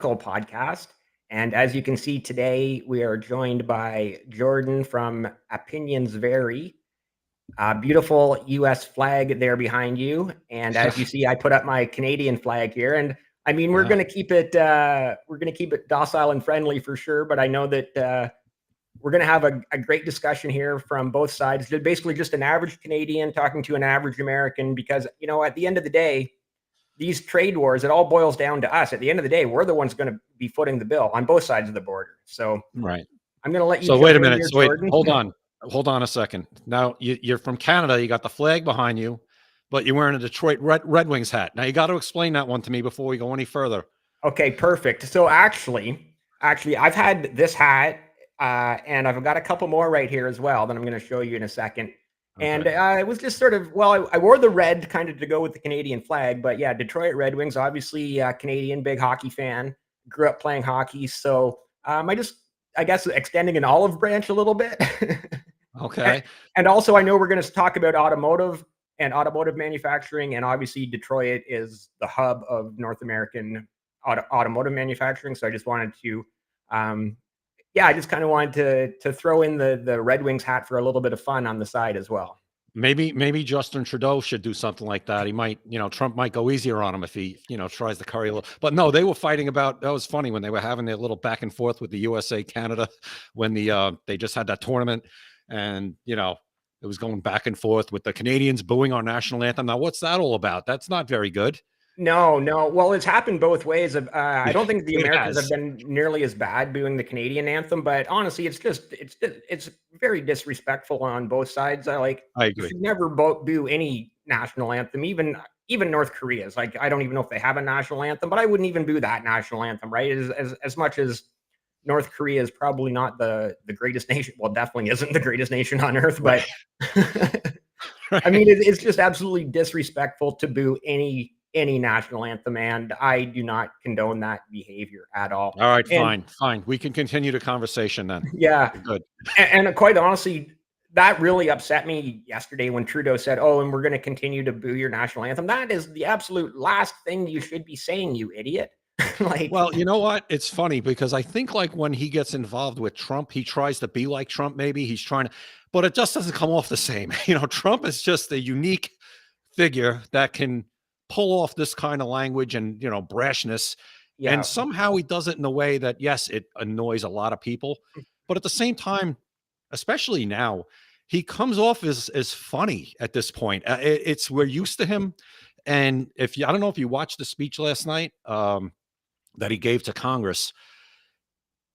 podcast. And as you can see today, we are joined by Jordan from Opinions Vary. Beautiful US flag there behind you. And as you see, I put up my Canadian flag here. And I mean, we're Yeah. going to keep it docile and friendly for sure. But I know that we're going to have a great discussion here from both sides. They're basically just an average Canadian talking to an average American, because, at the end of the day, these trade wars, it all boils down to us. At the end of the day, we're the ones going to be footing the bill on both sides of the border. So Right. I'm going to let you So jump wait a in minute. here, So wait, Jordan. hold on a second. Now you're from Canada. You got the flag behind you, but you're wearing a Detroit Red Wings hat. Now you got to explain that one to me before we go any further. Okay, perfect. So actually, I've had this hat, and I've got a couple more right here as well that I'm going to show you in a second. And Okay. it was just sort of, well, I wore the red kind of to go with the Canadian flag, but yeah, Detroit Red Wings, obviously Canadian, big hockey fan, grew up playing hockey. So I guess, extending an olive branch a little bit. and, Okay. and also, I know we're going to talk about automotive and automotive manufacturing, and obviously Detroit is the hub of North American automotive manufacturing. So I just wanted to, I just kind of wanted to throw in the Red Wings hat for a little bit of fun on the side as well. Maybe Justin Trudeau should do something like that. He might, Trump might go easier on him if he, tries to curry a little. But no, they were fighting about. That was funny when they were having their little back and forth with the USA Canada when they just had that tournament, and it was going back and forth with the Canadians booing our national anthem. Now, what's that all about? That's not very good. No. Well, it's happened both ways. I don't think the It Americans have has. been nearly as bad booing the Canadian anthem, but honestly, it's very disrespectful on both sides. I You agree. should never boo any national anthem, even North Korea's. Like, I don't even know if they have a national anthem, but I wouldn't even boo that national anthem, right? As much as North Korea is probably not the greatest nation. Well, definitely isn't the greatest nation on earth, Right. but I Right. mean, it's just absolutely disrespectful to boo any national anthem, and I do not condone that behavior at all. All right. And Fine. We can continue the conversation then. yeah, We're good. and quite honestly, that really upset me yesterday when Trudeau said, "Oh, and we're going to continue to boo your national anthem." That is the absolute last thing you should be saying, you idiot. Like, Well, you know what? It's funny because I think like when he gets involved with Trump, he tries to be like Trump. Maybe he's trying to, but it just doesn't come off the same. Trump is just a unique figure that can pull off this kind of language and brashness, and yeah, somehow he does it in a way that yes, it annoys a lot of people, but at the same time, especially now, he comes off as funny at this point. It's we're used to him, and if you, I don't know if you watched the speech last night. That he gave to Congress.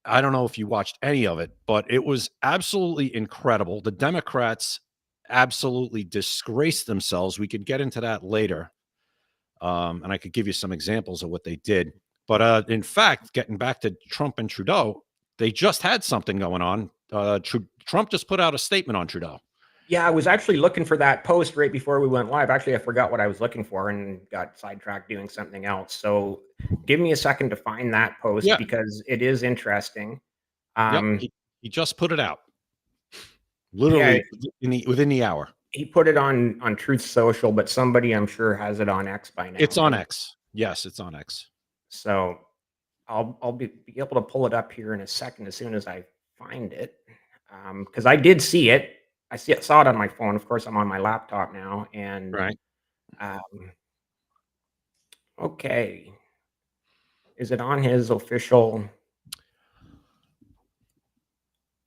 I don't know if you watched any of it, but it was absolutely incredible. The Democrats absolutely disgraced themselves. We could get into that later. And I could give you some examples of what they did. But in fact, getting back to Trump and Trudeau, they just had something going on. Trump just put out a statement on Trudeau. yeah. I was actually looking for that post right before we went live. Actually, I forgot what I was looking for and got sidetracked doing something else. So, give me a second to find that post Yeah. because it is interesting. Yep. Um, He just put it out yeah, literally within the hour. he put it on Truth Social, but somebody I'm sure has it on X by now, It's on right? X. Yes, it's on X. So I'll be able to pull it up here in a second as soon as I find it, because I did see it. Saw it on my phone. Of course, I'm on my laptop now, and Right. um, okay, is it on his official?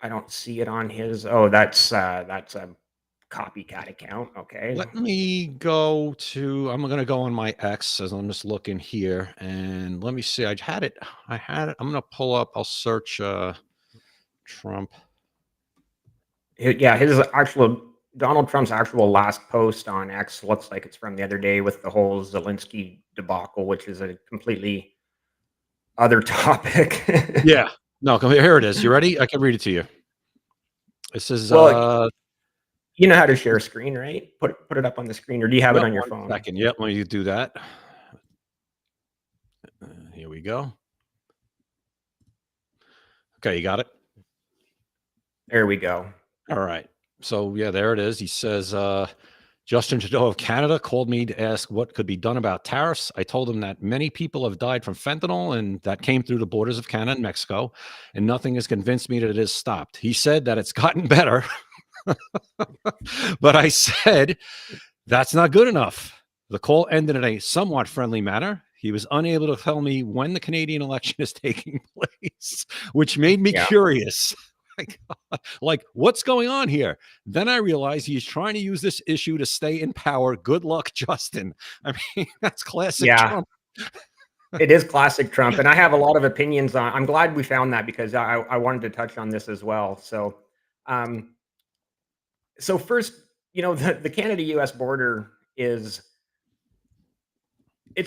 I don't see it on his. Oh, that's a copycat account. Okay, Let me go to I'm gonna go on my X as I'm just looking here and let me see. I had it. I'm gonna pull up, I'll search Trump. Yeah, his actual Donald Trump's actual last post on X looks like it's from the other day with the whole Zelensky debacle, which is a completely other topic. Yeah. No, come here. Here it is. You ready? I can read it to you. It says Well, you know how to share a screen, right? Put it up on the screen, or do you have it yep, on your one phone? second. Yep, let me do that. Here we go. Okay, you got it. There we go. All right. So yeah, there it is. He says Justin Trudeau of Canada called me to ask what could be done about tariffs. I told him that many people have died from fentanyl and that came through the borders of Canada and Mexico, and nothing has convinced me that it has stopped. He said that it's gotten better, but I said that's not good enough. The call ended in a somewhat friendly manner. He was unable to tell me when the Canadian election is taking place, which made me curious. Like, what's going on here? Then I realized he's trying to use this issue to stay in power. Good luck, Justin. I mean, that's classic Trump. It is classic Trump. And I have a lot of opinions on, I'm glad we found that because I wanted to touch on this as well. So, so first, you know, the Canada-US border it's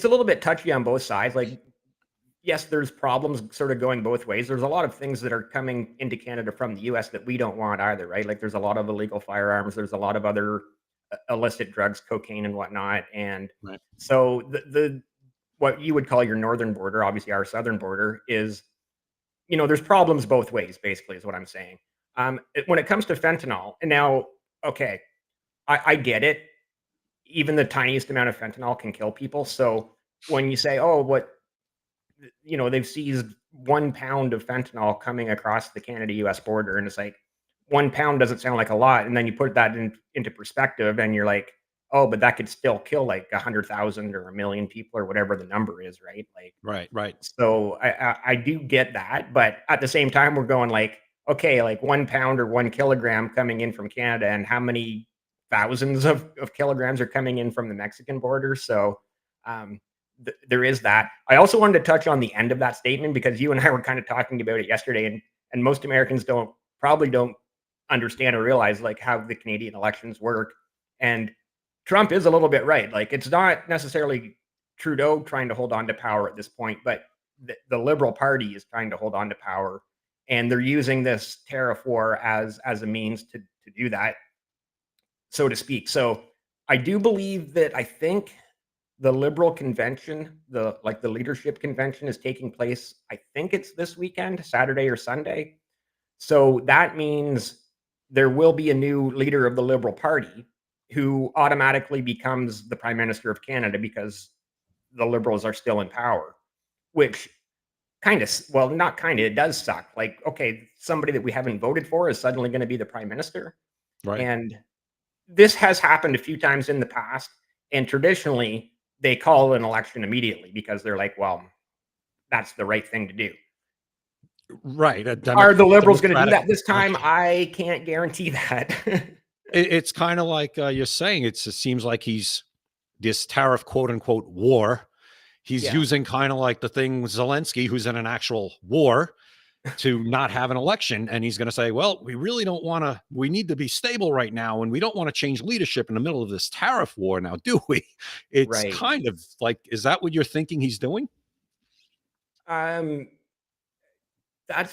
a little bit touchy on both sides. Like, yes, there's problems sort of going both ways. There's a lot of things that are coming into Canada from the US that we don't want either, right? Like there's a lot of illegal firearms. There's a lot of other illicit drugs, cocaine and whatnot. And so the what you would call your northern border, obviously our southern border is, you know, there's problems both ways, basically is what I'm saying. When it comes to fentanyl, and now, okay, I get it. Even the tiniest amount of fentanyl can kill people. So when you say, oh, you know, they've seized 1 pound of fentanyl coming across the Canada-US border. And it's like 1 pound doesn't sound like a lot. And then you put that into perspective and you're like, oh, but that could still kill like 100,000 or 1 million people or whatever the number is, right? Like, right. So I do get that. But at the same time, we're going like, okay, like 1 pound or 1 kilogram coming in from Canada, and how many thousands of kilograms are coming in from the Mexican border. So, there is that. I also wanted to touch on the end of that statement because you and I were kind of talking about it yesterday, and most Americans probably don't understand or realize like how the Canadian elections work. And Trump is a little bit right. Like it's not necessarily Trudeau trying to hold on to power at this point, but the Liberal Party is trying to hold on to power, and they're using this tariff war as a means to do that, so to speak. So I do believe that I think the Liberal convention, the leadership convention is taking place. I think it's this weekend, Saturday or Sunday. So that means there will be a new leader of the Liberal Party who automatically becomes the Prime Minister of Canada because the Liberals are still in power, which it does suck. Like, okay, somebody that we haven't voted for is suddenly going to be the Prime Minister. Right. And this has happened a few times in the past. And traditionally, they call an election immediately because they're like, well, that's the right thing to do. Right. Are the Liberals going to do that this time? I can't guarantee that. It's kind of like you're saying, it seems like he's this tariff, quote unquote, war. He's using kind of like the thing with Zelensky, who's in an actual war, to not have an election. And he's going to say, well, we really don't want to, we need to be stable right now. And we don't want to change leadership in the middle of this tariff war now, do we? It's kind of like, is that what you're thinking he's doing? That's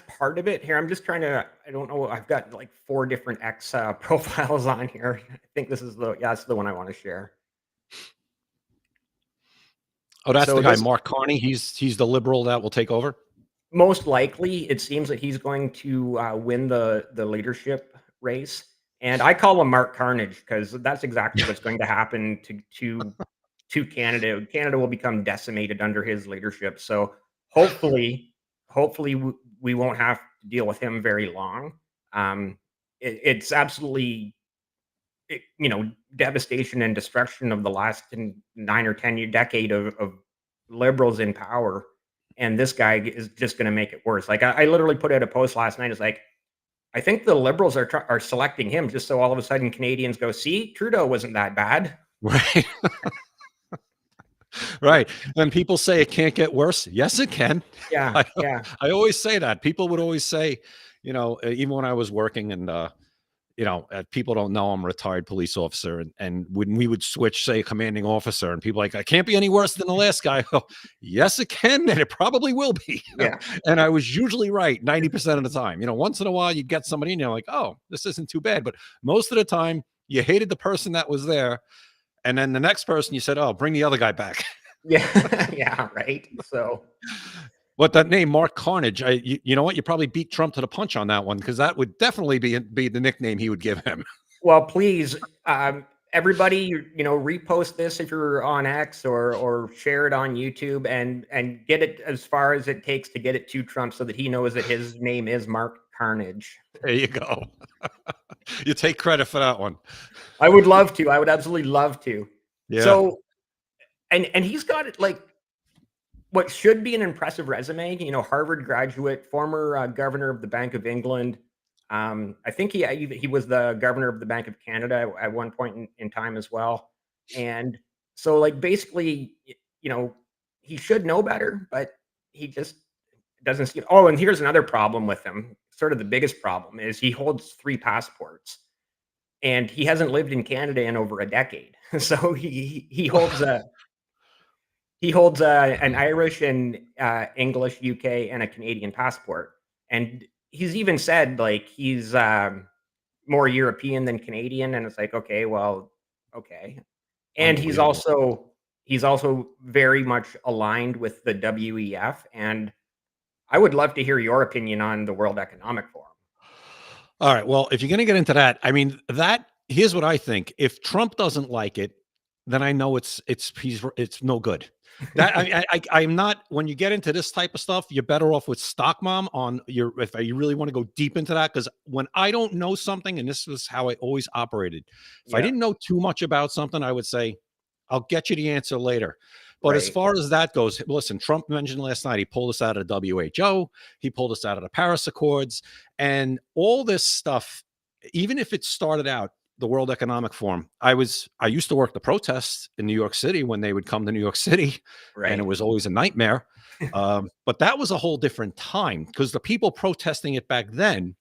part of it here. I'm just trying to, I don't know. I've got like 4 different X profiles on here. I think this is that's the one I want to share. Oh, that's the guy, Mark Carney. He's the Liberal that will take over. Most likely, it seems that he's going to win the leadership race, and I call him Mark Carnage because that's exactly what's going to happen to Canada. Canada will become decimated under his leadership. So hopefully, we won't have to deal with him very long. It's absolutely, devastation and destruction of the last 9 or 10 decade of Liberals in power. And this guy is just going to make it worse. Like I literally put out a post last night. It's like, I think the Liberals are selecting him just so all of a sudden Canadians go, see, Trudeau wasn't that bad. Right. Right. And people say it can't get worse. Yes, it can. Yeah. I always say that. People would always say, even when I was working and, people don't know I'm a retired police officer. And when we would switch, say, commanding officer, and people like, I can't be any worse than the last guy. Oh, yes, it can. And it probably will be. Yeah. And I was usually right 90% of the time. Once in a while, you get somebody and you're like, oh, this isn't too bad. But most of the time, you hated the person that was there. And then the next person you said, oh, bring the other guy back. Yeah. Yeah. Right. So. But that name, Mark Carnage, you know what? You probably beat Trump to the punch on that one, because that would definitely be the nickname he would give him. Well, please, everybody, repost this if you're on X, or share it on YouTube, and get it as far as it takes to get it to Trump so that he knows that his name is Mark Carnage. There you go. You take credit for that one. I would love to. I would absolutely love to. Yeah. So, and he's got it like what should be an impressive resume. Harvard graduate, former governor of the Bank of England. I think he was the governor of the Bank of Canada at one point in time as well. And so, like, basically, he should know better, but he just doesn't see. Oh, and here's another problem with him. Sort of the biggest problem is he holds 3 passports, and he hasn't lived in Canada in over a decade. So he holds an Irish and English, UK, and a Canadian passport. And he's even said like he's more European than Canadian, and it's like, okay, well, okay. And Unbelievable. he's also very much aligned with the WEF, and I would love to hear your opinion on the World Economic Forum. All right. Well, if you're going to get into that, I mean, here's what I think. If Trump doesn't like it, then I know it's no good. That I'm not. When you get into this type of stuff, you're better off with Stock Mom on your. If you really want to go deep into that, because when I don't know something, and this is how I always operated, if I Yeah, didn't know too much about something, I would say, "I'll get you the answer later." But as right. far as that goes, listen, Trump mentioned last night he pulled us out of the WHO, he pulled us out of the Paris Accords, and all this stuff. Even if it started out the World Economic Forum. I used to work the protests in New York City when they would come to New York City, and it Right. was always a nightmare. But that was a whole different time because the people protesting it back then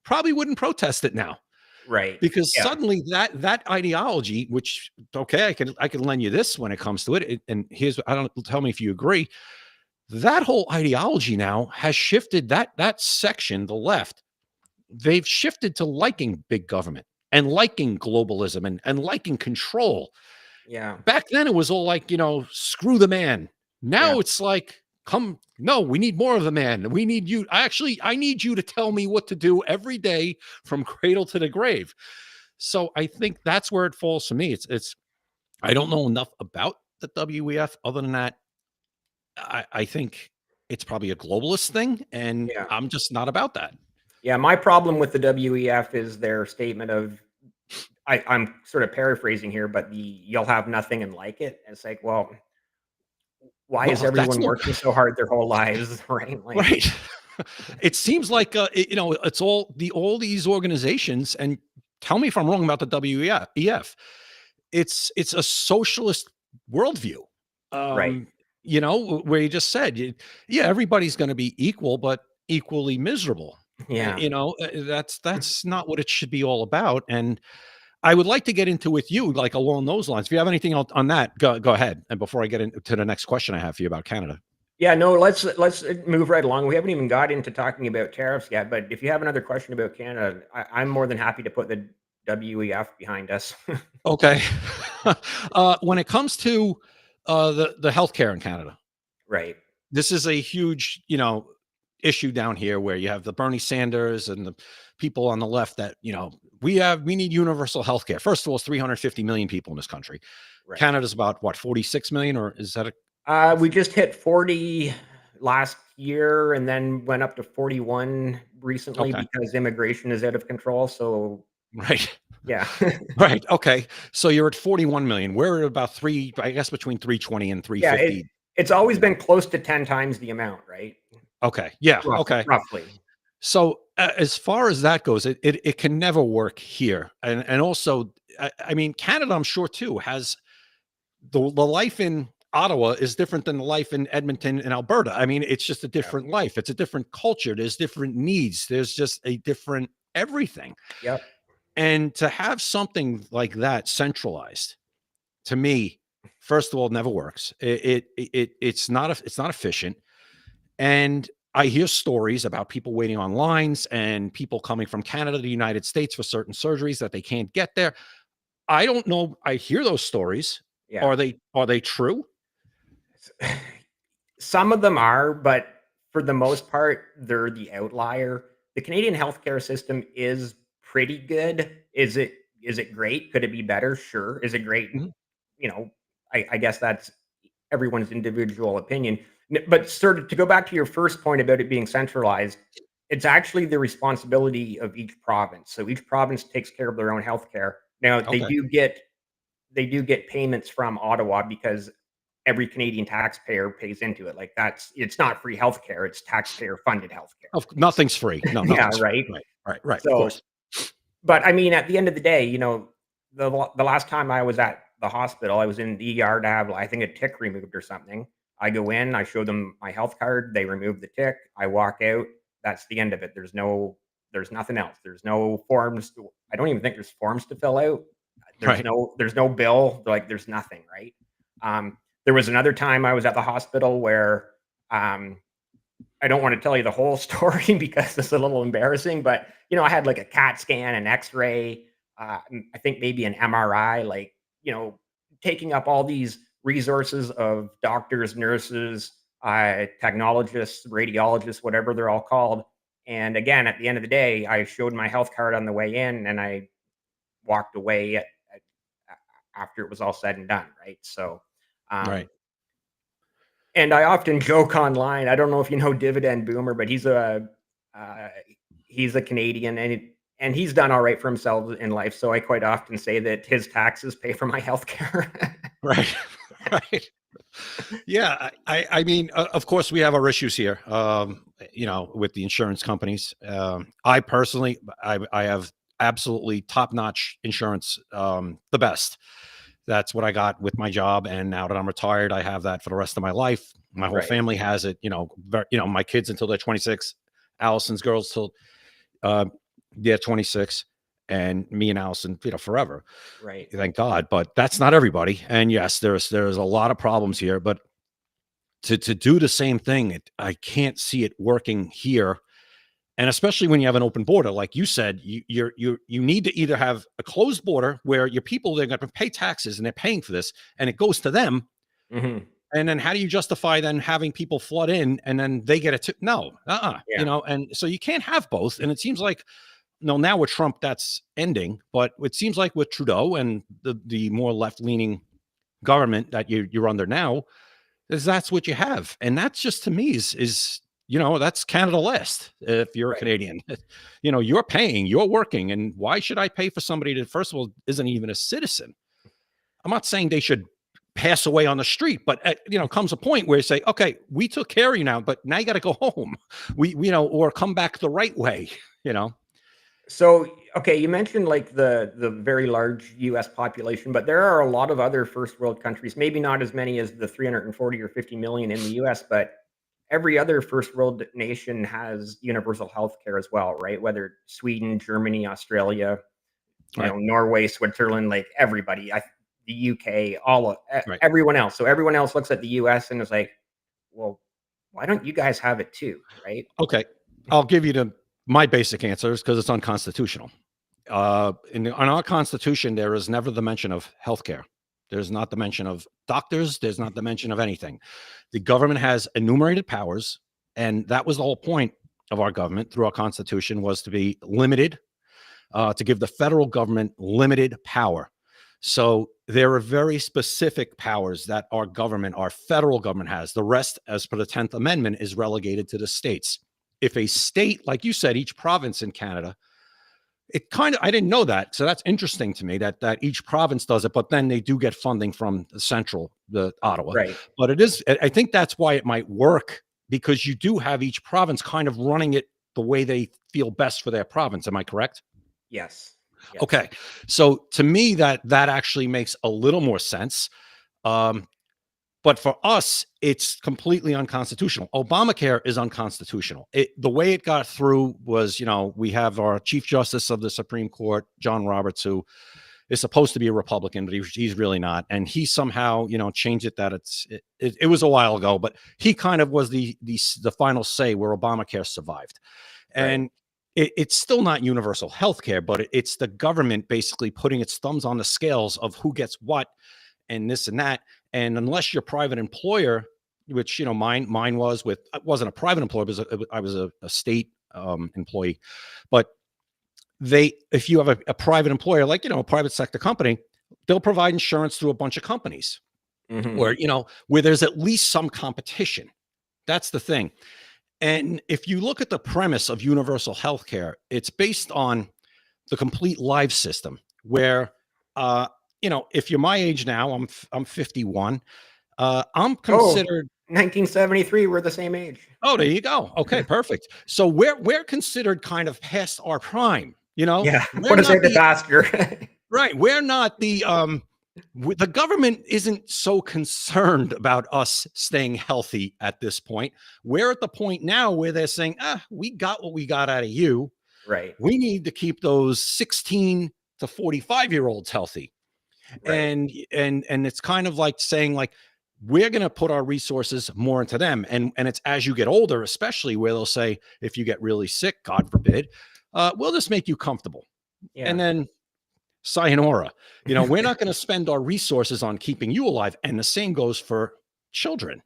probably wouldn't protest it now Right. because Yeah. suddenly that ideology, which okay, I can lend you this when it comes to it, and here's I don't tell me if you agree. That whole ideology now has shifted. That section, the left, they've shifted to liking big government and liking globalism and liking control. Yeah. Back then, it was all like, screw the man. Yeah. Now it's like, no, we need more of the man. We need you. I need you to tell me what to do every day from cradle to the grave. So I think that's where it falls for me. I don't know enough about the WEF. Other than that, I think it's probably a globalist thing, and Yeah. I'm just not about that. Yeah. My problem with the WEF is their statement of, I'm sort of paraphrasing here, but you'll have nothing and like it. It's like, well, why is Well, that's everyone no working so hard their whole lives, right? Like, right. It seems like it's all these organizations, and tell me if I'm wrong about the WEF. It's a socialist worldview. right. Um, where you just said, yeah, everybody's going to be equal, but equally miserable. Yeah. That's not what it should be all about. And I would like to get into with you, like along those lines. If you have anything else on that, go ahead. And before I get into the next question I have for you about Canada. Yeah. No, let's move right along. We haven't even got into talking about tariffs yet, but if you have another question about Canada, I'm more than happy to put the WEF behind us. Okay. When it comes to the healthcare in Canada, Right. this is a huge, issue down here where you have the Bernie Sanders and the people on the left that, we need universal healthcare. First of all, it's 350 million people in this country. Right. Canada's about what, 46 million, or is that We just hit 40 last year and then went up to 41 recently okay. because immigration is out of control. So, Right. yeah. Right. Okay. So you're at 41 million. We're at about I guess between 320 and Yeah, 350. it's always been close to 10 times the amount, right? Okay. Yeah. Okay. Roughly. So as far as that goes, it can never work here, and also, I mean, Canada, I'm sure too has the life in Ottawa is different than the life in Edmonton and Alberta. I mean, it's just a Yeah. different life. It's a different culture. There's different needs. There's just a different everything. Yep. And to have something like that centralized, to me, first of all, never works. It's not efficient. And I hear stories about people waiting on lines and people coming from Canada to the United States for certain surgeries that they can't get there. I don't know. I hear those stories. Yeah. Are they true? Some of them are, but for the most part, they're the outlier. The Canadian healthcare system is pretty good. Is it Is it great? Could it be better? Sure. Is it great? Mhm. You know, I guess that's everyone's individual opinion. But sort of to go back to your first point about it being centralized, it's actually the responsibility of each province. So each province takes care of their own healthcare. Now Okay. they do get payments from Ottawa because every Canadian taxpayer pays into it. Like it's not free healthcare; it's taxpayer funded healthcare. Nothing's free. No, Yeah, nothing's free. right. Right. Right. Right. Of So course. but I mean, at the end of the day, the last time I was at the hospital, I was in the ER to have, I think, a tick removed or something. I go in, I show them my health card, they remove the tick, I walk out. That's the end of it. There's nothing else. There's no forms. I don't even think there's forms to fill out. Right. There's no bill. Like there's nothing, right? There was another time I was at the hospital where um, I don't want to tell you the whole story because it's a little embarrassing, but I had like a CAT scan, an X-ray, I think maybe an MRI, like, taking up all these resources of doctors, nurses, technologists, radiologists, whatever they're all called. And again, at the end of the day, I showed my health card on the way in and I walked away after it was all said and done. Right. So, um, Right. and I often joke online. I don't know if you know Dividend Boomer, but uh, he's a Canadian, and he's done all right for himself in life. So I quite often say that his taxes pay for my health care. Right. Right. Yeah. I mean, of course, we have our issues here. With the insurance companies. I personally, I have absolutely top notch insurance. The best. That's what I got with my job, and now that I'm retired, I have that for the rest of my life. My whole Right, family has it. My kids until they're 26, Allison's girls till uh, they're 26, and me and Allison, forever. right. Thank God. But that's not everybody. And yes, there's a lot of problems here. But to do the same thing, I can't see it working here. And especially when you have an open border, like you said, you need to either have a closed border where your people, they're going to pay taxes and they're paying for this, and it goes to them. Hmm. And then how do you justify then having people flood in and then they get it? No, Yeah, and so you can't have both. And it seems like, no, now with Trump, that's ending. But it seems like with Trudeau and the more left leaning government that you're under now, is that's what you have. And that's just, to me, is that's Canada list. If you're a right. Canadian, you're paying, you're working. And why should I pay for somebody that, first of all, isn't even a citizen? I'm not saying they should pass away on the street, but comes a point where you say, okay, we took care of you now, but now you got to go home. Or come back the right way, you know? So, okay, you mentioned like the very large U.S. population, but there are a lot of other first world countries. Maybe not as many as the 340 or 50 million in the U.S., but every other first world nation has universal health care as well, right? Whether Sweden, Germany, Australia, Right. Norway, Switzerland, like everybody, the UK, Right. everyone else. So everyone else looks at the US and is like, well, why don't you guys have it too? Right. Okay. I'll give you my basic answers because it's unconstitutional. On our Constitution, there is never the mention of healthcare. There's not the mention of doctors. There's not the mention of anything. The government has enumerated powers, and that was the whole point of our government through our Constitution, was to be limited, to give the federal government limited power. So there are very specific powers that our federal government has. The rest, as per the 10th Amendment, is relegated to the states. If a state, like you said, each province in Canada, I didn't know that. So that's interesting to me that each province does it, but then they do get funding from the Ottawa. Right. But I think that's why it might work, because you do have each province kind of running it the way they feel best for their province. Am I correct? Yes. Yes. Okay. So to me, that actually makes a little more sense. Um, but for us, it's completely unconstitutional. Obamacare is unconstitutional. The way it got through was, we have our Chief Justice of the Supreme Court, John Roberts, who is supposed to be a Republican, but he's really not. And he somehow, changed it that it was a while ago, but he kind of was the final say where Obamacare survived. Right. And it's still not universal health care, but it's the government basically putting its thumbs on the scales of who gets what and this and that. And unless you're a private employer, which, mine was I wasn't a private employer, but I was a state employee. But if you have a private employer, like, a private sector company, they'll provide insurance through a bunch of companies Mhm. where there's at least some competition. That's the thing. And if you look at the premise of universal healthcare, it's based on the complete life system where, if you're my age now, I'm 51. I'm Oh, considered. 1973, we're the same age. Oh, there you go. Okay, perfect. So we're considered kind of past our prime. Yeah, We're put us not into the pasture. right. We're not the government isn't so concerned about us staying healthy at this point. We're at the point now where they're saying, we got what we got out of you. Right, We need to keep those 16 to 45-year-olds healthy. right. And it's kind of like saying, like, we're going to put our resources more into them. And it's as you get older, especially, where they'll say, if you get really sick, God forbid, we'll just make you comfortable. Yeah. And then sayonara. We're not going to spend our resources on keeping you alive. And the same goes for children.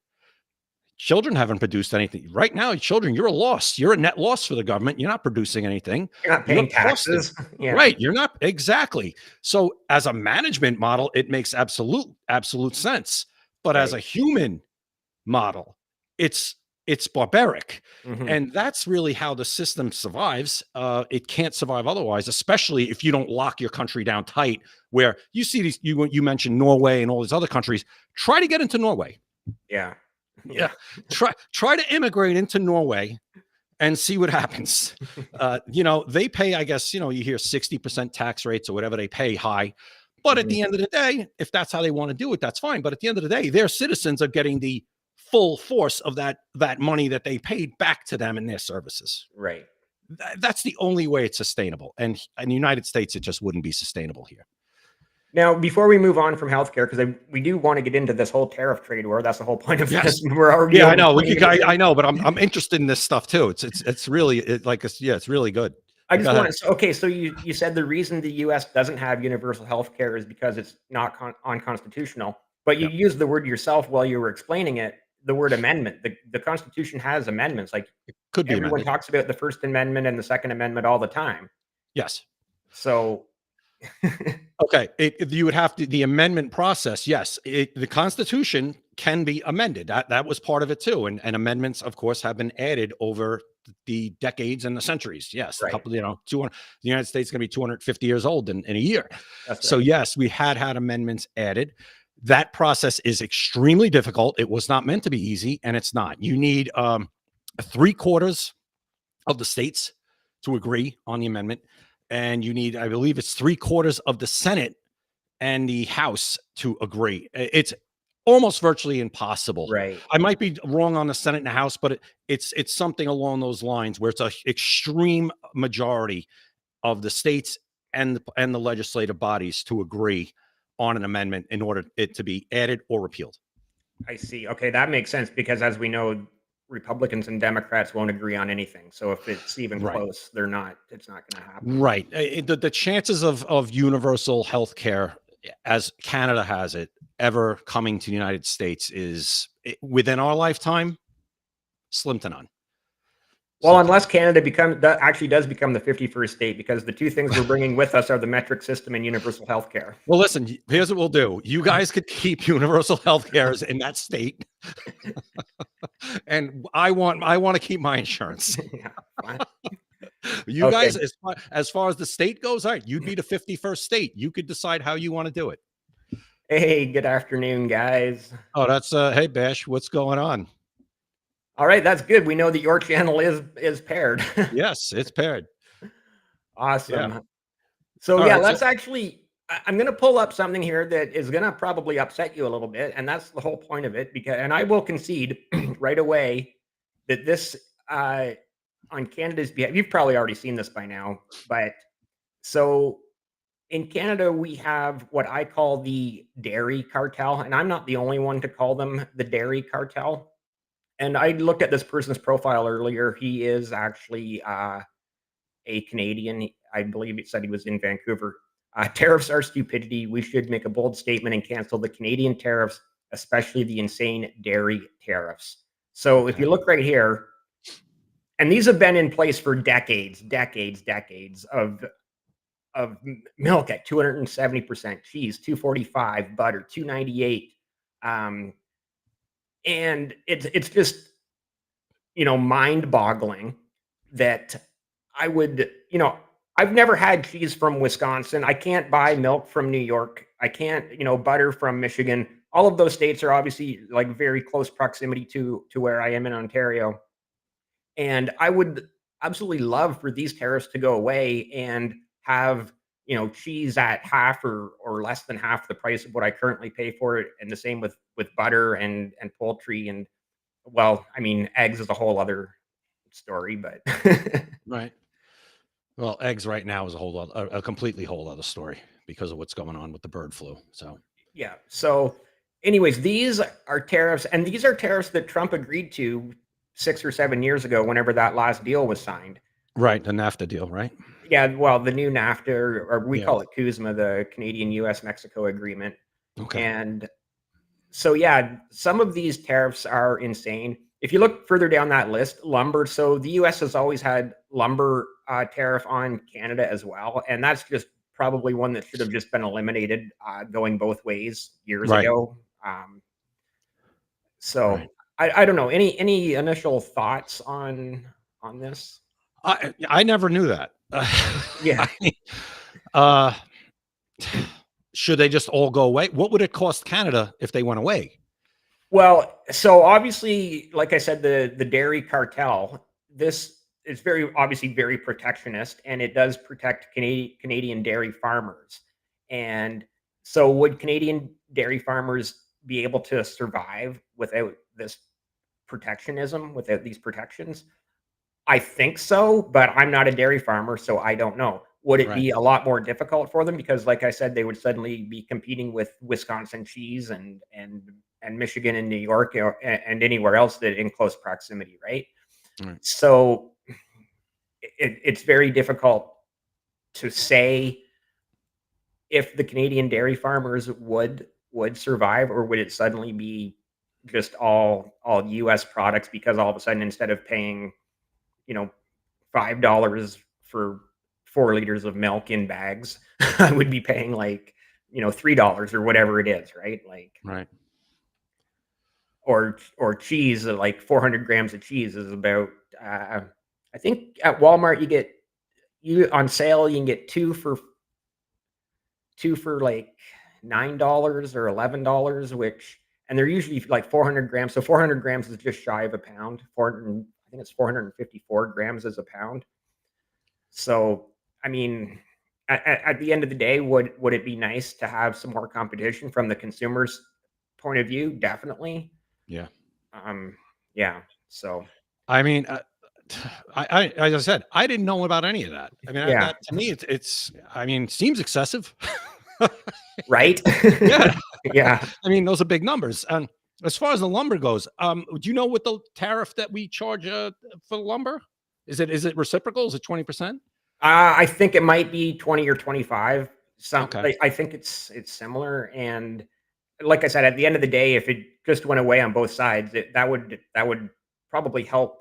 Children haven't produced anything right now. Children, you're a loss. You're a net loss for the government. You're not producing anything. You're not You're paying costing. taxes. Yeah, Right. You're not exactly. So as a management model, it makes absolute sense. But as right. a human model, it's barbaric. Mhm. And that's really how the system survives. It can't survive otherwise, especially if you don't lock your country down tight. Where you see these, you mentioned Norway and all these other countries. Try to get into Norway. Yeah. Yeah, Yeah. try to immigrate into Norway and see what happens. They pay, I guess, you hear 60% tax rates or whatever they pay high. But at Mhm. the end of the day, if that's how they want to do it, that's fine. But at the end of the day, their citizens are getting the full force of that money that they paid back to them in their services. Right. That's the only way it's sustainable. And in the United States, it just wouldn't be sustainable here. Now, before we move on from healthcare, because we do want to get into this whole tariff trade war. That's the whole point of Yes. this. We're already Yeah, I over know. 20 minutes I in. know, but I'm interested in this stuff too. It's really it's really good. I Go just ahead. want to, okay, so you said the reason the US doesn't have universal health care is because it's not unconstitutional, but you Yeah. used the word yourself while you were explaining it, the word amendment. The Constitution has amendments. Like Could be everyone amended. talks about the First Amendment and the Second Amendment all the time. Yes. So, Okay. You would have to the amendment process. Yes, the Constitution can be amended. That was part of it too, and amendments, of course, have been added over the decades and the centuries. Yes, a right. couple. 200. The United States is going to be 250 years old in a year. That's So right. yes, we had amendments added. That process is extremely difficult. It was not meant to be easy, and it's not. You need 3/4 of the states to agree on the amendment. And you need, I believe it's 3/4 of the Senate and the House to agree. It's almost virtually impossible. Right. I might be wrong on the Senate and the House, but it's something along those lines where it's a extreme majority of the states and the legislative bodies to agree on an amendment in order it to be added or repealed. I see. Okay, that makes sense because as we know, Republicans and Democrats won't agree on anything. So if it's even Right. close, it's not going to happen. Right. The chances of universal health care as Canada has it ever coming to the United States is within our lifetime slim to none. Well, Slim to unless Canada actually does become the 51st state, because the two things we're bringing with us are the metric system and universal health care. Well, listen, here's what we'll do. You guys could keep universal health care in that state. And I want to keep my insurance. Yeah, fine. You Okay. guys, as far as the state goes, all right, you'd be the 51st state. You could decide how you want to do it. Hey, good afternoon, guys. Oh, that's hey Bash, what's going on? All right, that's good. We know that your channel is paired. Yes, it's paired. Yeah. Awesome. So All yeah, right. So let's actually. I'm going to pull up something here that is going to probably upset you a little bit, and that's the whole point of it. Because, and I will concede right away that this on Canada's behalf, you've probably already seen this by now, but so in Canada we have what I call the dairy cartel, and I'm not the only one to call them the dairy cartel. And I looked at this person's profile earlier. He is actually a Canadian. I believe it said he was in Vancouver. Tariffs are stupidity. We should make a bold statement and cancel the Canadian tariffs, especially the insane dairy tariffs. So if you okay. look right here, and these have been in place for decades of milk at 270%, cheese 245, butter 298. And it's just, mind boggling that I would, I've never had cheese from Wisconsin. I can't buy milk from New York. I can't, butter from Michigan. All of those states are obviously like very close proximity to where I am in Ontario. And I would absolutely love for these tariffs to go away and have, cheese at half or less than half the price of what I currently pay for it. And the same with butter and poultry. And well, I mean, eggs is a whole other story, but Right. Well, eggs right now is a whole other, a completely whole other story because of what's going on with the bird flu. So, yeah. So, anyways, these are tariffs, and these are tariffs that Trump agreed to 6 or 7 years ago, whenever that last deal was signed. right. The NAFTA deal, right? Yeah, well, the new NAFTA, or we Yeah. call it CUSMA, the Canadian U.S. Mexico Agreement. Okay. And so, yeah, some of these tariffs are insane. If you look further down that list, lumber. So the U.S. has always had lumber tariff on Canada as well, and that's just probably one that should have just been eliminated, going both ways years Right. ago. So Right. I don't know. Any initial thoughts on this? I never knew that. Yeah. I mean, uh, should they just all go away? What would it cost Canada if they went away? Well, so obviously, like I said, the dairy cartel, this is very obviously very protectionist, and it does protect Canadian dairy farmers. And so, would Canadian dairy farmers be able to survive without this protectionism, without these protections? I think so, but I'm not a dairy farmer, so I don't know. Would it Right. be a lot more difficult for them? Because, like I said, they would suddenly be competing with Wisconsin cheese and Michigan and New York, and anywhere else that in close proximity, right? Right. So it's very difficult to say if the Canadian dairy farmers would survive, or would it suddenly be just all U.S. products, because all of a sudden, instead of paying, you know, $5 for 4 liters of milk in bags, I would be paying like, $3 or whatever it is, right? Like, Right. or cheese, like 400 grams of cheese is about, I think at Walmart you on sale, you can get two for like $9 or $11, which, and they're usually like 400 grams. So 400 grams is just shy of a pound. 400, I think it's 454 grams is a pound. So, I mean, at the end of the day, would it be nice to have some more competition from the consumer's point of view? Definitely. Yeah. Um, yeah. So, I mean, as I said, I didn't know about any of that. I mean, yeah. that to me, it's, I mean, seems excessive. Right. Yeah. Yeah. I mean, those are big numbers. And as far as the lumber goes, do you know what the tariff that we charge for lumber? Is it reciprocal? Is it 20%? I think it might be 20 or 25. Okay. I think it's similar. And like I said, at the end of the day, if it just went away on both sides, that would probably help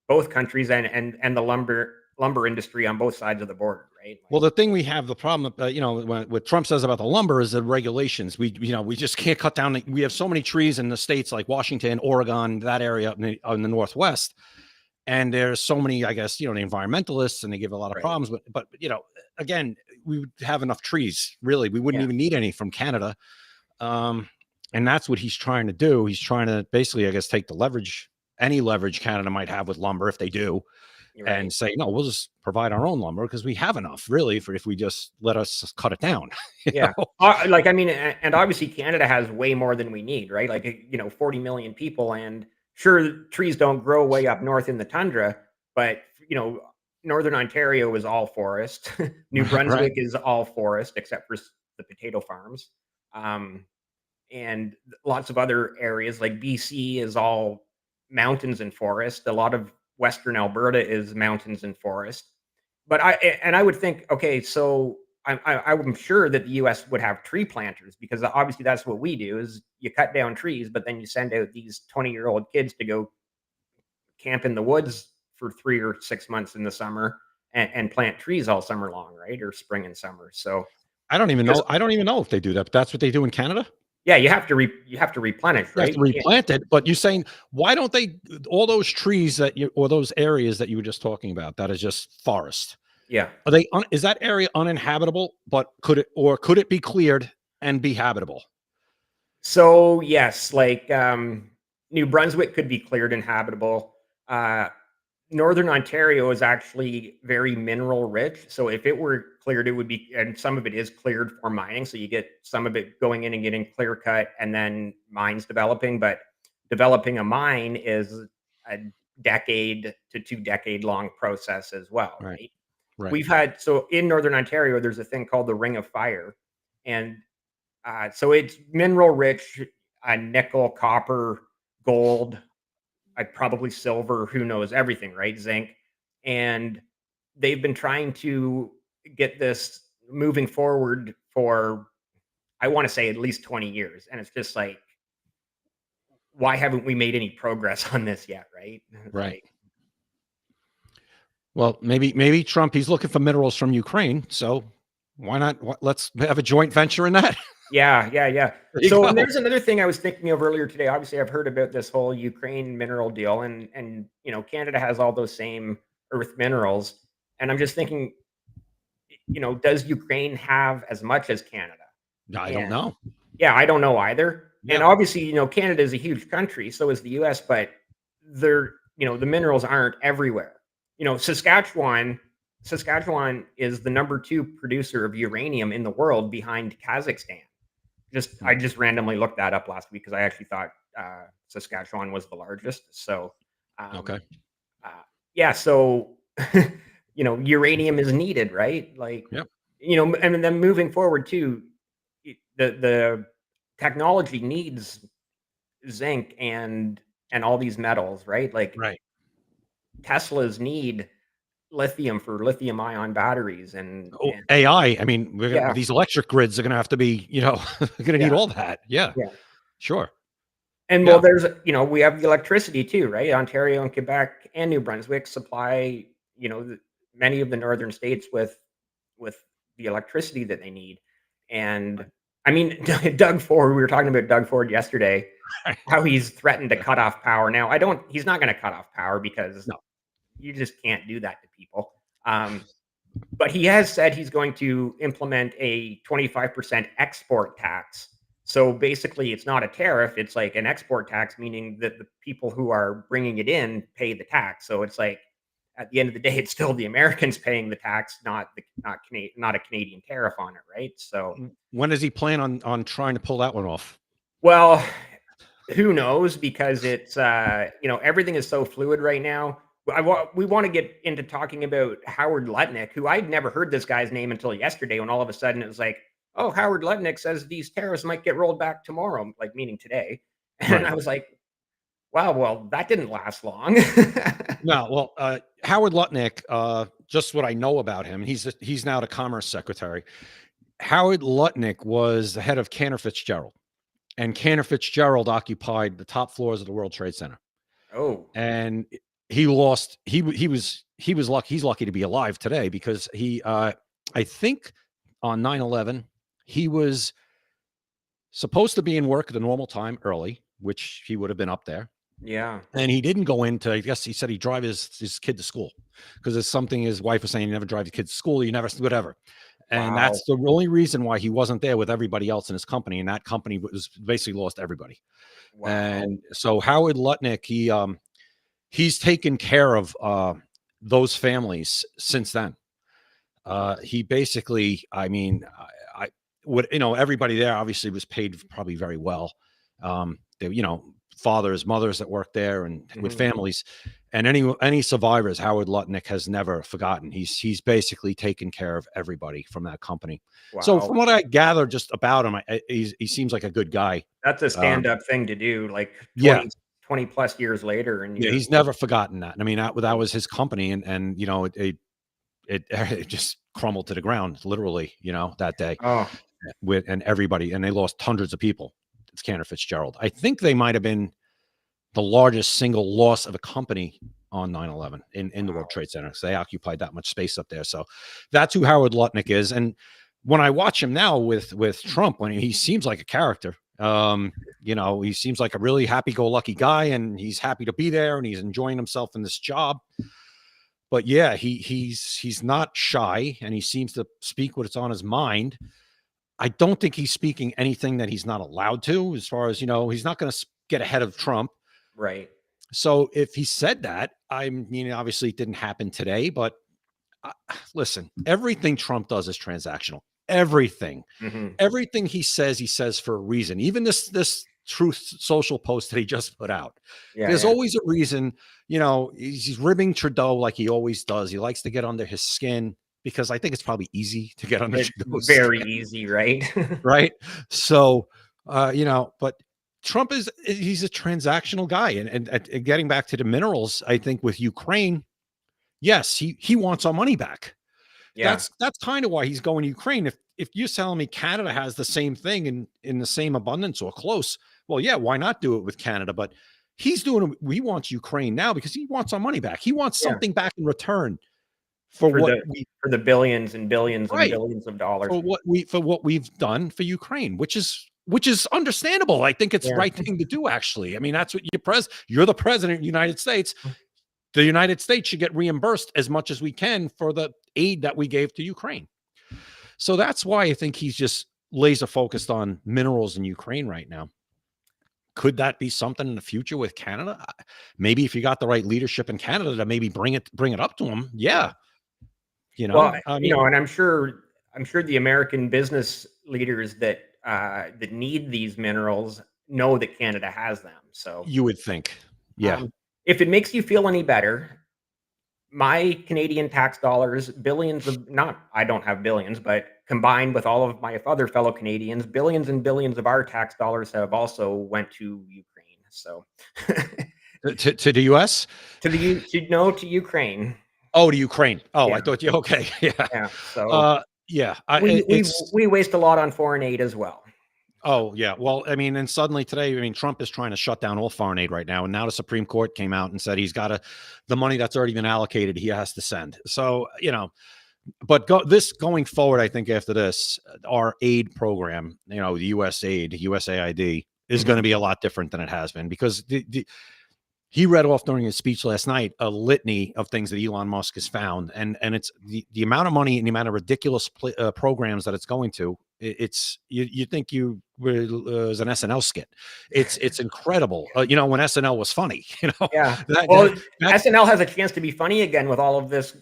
both countries and the lumber industry on both sides of the border, right? Well, Like, the thing we have the problem, what Trump says about the lumber is the regulations. We just can't cut down. We have so many trees in the states like Washington, Oregon, that area in the Northwest. And there's so many, I guess, the environmentalists, and they give a lot of right. problems. But again, we would have enough trees. Really, we wouldn't Yeah. even need any from Canada. And that's what he's trying to do. He's trying to basically, I guess, take the leverage, any leverage Canada might have with lumber, if they do, You're right. and say, no, we'll just provide our own lumber because we have enough, really, for if we just let us cut it down. you Yeah. know? Like, I mean, and obviously Canada has way more than we need, right? Like, 40 million people, and sure, trees don't grow way up north in the tundra, but, Northern Ontario is all forest. New Right. Brunswick is all forest, except for the potato farms. Um, and lots of other areas like BC is all mountains and forest. A lot of Western Alberta is mountains and forest. But I would think, okay, so I'm sure that the U.S. would have tree planters, because obviously that's what we do is you cut down trees, but then you send out these 20-year-old kids to go camp in the woods for 3 or 6 months in the summer, and plant trees all summer long, right? Or spring and summer. So I don't even because know. I don't even know if they do that, but that's what they do in Canada. yeah, you have to replenish, You have right? to You can't. replant it. But you're saying, why don't they, all those trees that you, or those areas that you were just talking about, that is just forest? Yeah. Are they, is that area uninhabitable? But could it be cleared and be habitable? So yes, like New Brunswick could be cleared and habitable. Uh, Northern Ontario is actually very mineral rich. So if it were cleared, it would be, and some of it is cleared for mining. So you get some of it going in and getting clear cut and then mines developing. But developing a mine is a decade to 2 decade long process as well, Right. right? Right. We've had, so in Northern Ontario, there's a thing called the Ring of Fire. And so it's mineral rich, nickel, copper, gold, probably silver, who knows, everything, right? Zinc. And they've been trying to get this moving forward for, I want to say, at least 20 years. And it's just like, why haven't we made any progress on this yet, right? Right. Like, Well, maybe Trump, he's looking for minerals from Ukraine. So why not? Let's have a joint venture in that. yeah, yeah, yeah. There you So, and go. there's another thing I was thinking of earlier today. Obviously, I've heard about this whole Ukraine mineral deal, and Canada has all those same earth minerals. And I'm just thinking, does Ukraine have as much as Canada? I don't And know. yeah, I don't know either. And Yeah. obviously, Canada is a huge country, so is the US, but the minerals aren't everywhere. Saskatchewan is the number 2 producer of uranium in the world behind Kazakhstan. I just randomly looked that up last week because I actually thought Saskatchewan was the largest. So, Okay. uh, yeah, so uranium is needed, right? Like, Yep. and then moving forward too, the technology needs zinc and all these metals, right? Like Right. Teslas need lithium for lithium ion batteries Oh, and AI. I mean, yeah, these electric grids are going to have to be, going to need yeah, all that. Yeah. yeah. Sure. And well, Yeah. we have the electricity too, right? Ontario and Quebec and New Brunswick supply, many of the northern states with the electricity that they need. And I mean, Doug Ford, we were talking about Doug Ford yesterday, how he's threatened to Yeah. cut off power. Now, he's not going to cut off power because No. you just can't do that to people. But he has said he's going to implement a 25% export tax. So basically, it's not a tariff, it's like an export tax, meaning that the people who are bringing it in pay the tax. So it's like, at the end of the day, it's still the Americans paying the tax, not a Canadian tariff on it, right? So, When does he plan on trying to pull that one off? well, who knows? Because it's everything is so fluid right now. We want to get into talking about Howard Lutnick, who I'd never heard this guy's name until yesterday, when all of a sudden it was like, oh, Howard Lutnick says these tariffs might get rolled back tomorrow, like meaning today. And Right. I was like, wow, well, that didn't last long. No. Well, Howard Lutnick, just what I know about him, he's now the Commerce Secretary. Howard Lutnick was the head of Cantor Fitzgerald, and Cantor Fitzgerald occupied the top floors of the World Trade Center. Oh, And he lost. He was lucky. He's lucky to be alive today because I think on 9/11 he was supposed to be in work at the normal time early, which he would have been up there. yeah. And he didn't go into, I guess he said he'd drive his kid to school because it's something his wife was saying, you never drive your kids to school, you never, whatever. And Wow. that's the only reason why he wasn't there with everybody else in his company. And that company was basically lost everybody. Wow. And so Howard Lutnick, he's taken care of those families since then. He basically, I mean, I would, everybody there obviously was paid probably very well. They, fathers, mothers that worked there and with Mhm. families, and any survivors, Howard Lutnick has never forgotten. He's basically taken care of everybody from that company. So Wow. from what I gather just about him, he seems like a good guy. That's a Um, stand-up thing to do, like yeah, 20 plus years later, and yeah, you're he's never forgotten that. I mean, that was his company, and it just crumbled to the ground, literally, that day oh, and everybody, and they lost hundreds of people. It's Cantor Fitzgerald. I think they might have been the largest single loss of a company on 9/11 in the World Trade Center, because they occupied that much space up there. So that's who Howard Lutnick is. And when I watch him now with Trump, when he seems like a character, he seems like a really happy-go-lucky guy, and he's happy to be there, and he's enjoying himself in this job. But yeah, he's not shy, and he seems to speak what's on his mind. I don't think he's speaking anything that he's not allowed to, as far as, he's not going to get ahead of Trump. Right. So if he said that, I mean, obviously it didn't happen today, but listen, everything Trump does is transactional. Everything, everything he says for a reason. Even this Truth Social post that he just put out. There's always a reason. He's ribbing Trudeau like he always does. He likes to get under his skin, because I think it's probably easy to get under Trudeau's very skin. easy, right? Right. So, but Trump he's a transactional guy. And getting back to the minerals, I think with Ukraine, yes, he wants our money back. Yeah. That's kind of why he's going to Ukraine. If you're telling me Canada has the same thing in the same abundance or close, well, yeah, why not do it with Canada? But he wants Ukraine now because he wants our money back. He wants something back in return for the billions and billions and billions of dollars for what we've done for Ukraine, which is understandable. I think it's the right thing to do, actually. I mean, that's what you're the president of the United States. The United States should get reimbursed as much as we can for the aid that we gave to Ukraine. So that's why I think he's just laser focused on minerals in Ukraine right now. Could that be something in the future with Canada? Maybe if you got the right leadership in Canada to maybe bring it up to him. Yeah. And I'm sure the American business leaders that need these minerals know that Canada has them. So you would think. Yeah. If it makes you feel any better, my Canadian tax dollars, billions of, I don't have billions, but combined with all of my other fellow Canadians, billions and billions of our tax dollars have also went to Ukraine. So to the US? To Ukraine. Oh, to Ukraine. Oh, yeah. I thought you, okay. Yeah. Yeah. So we waste a lot on foreign aid as well. Oh, yeah. Well, I mean, and suddenly today, Trump is trying to shut down all foreign aid right now. And now the Supreme Court came out and said he's got the money that's already been allocated, he has to send. So, but going forward, I think after this, our aid program, the USAID is going to be a lot different than it has been, because he read off during his speech last night a litany of things that Elon Musk has found. And it's the amount of money and the amount of ridiculous programs that it's going to. It's you think you were as an SNL skit. It's incredible. When SNL was funny, Yeah. SNL has a chance to be funny again with all of this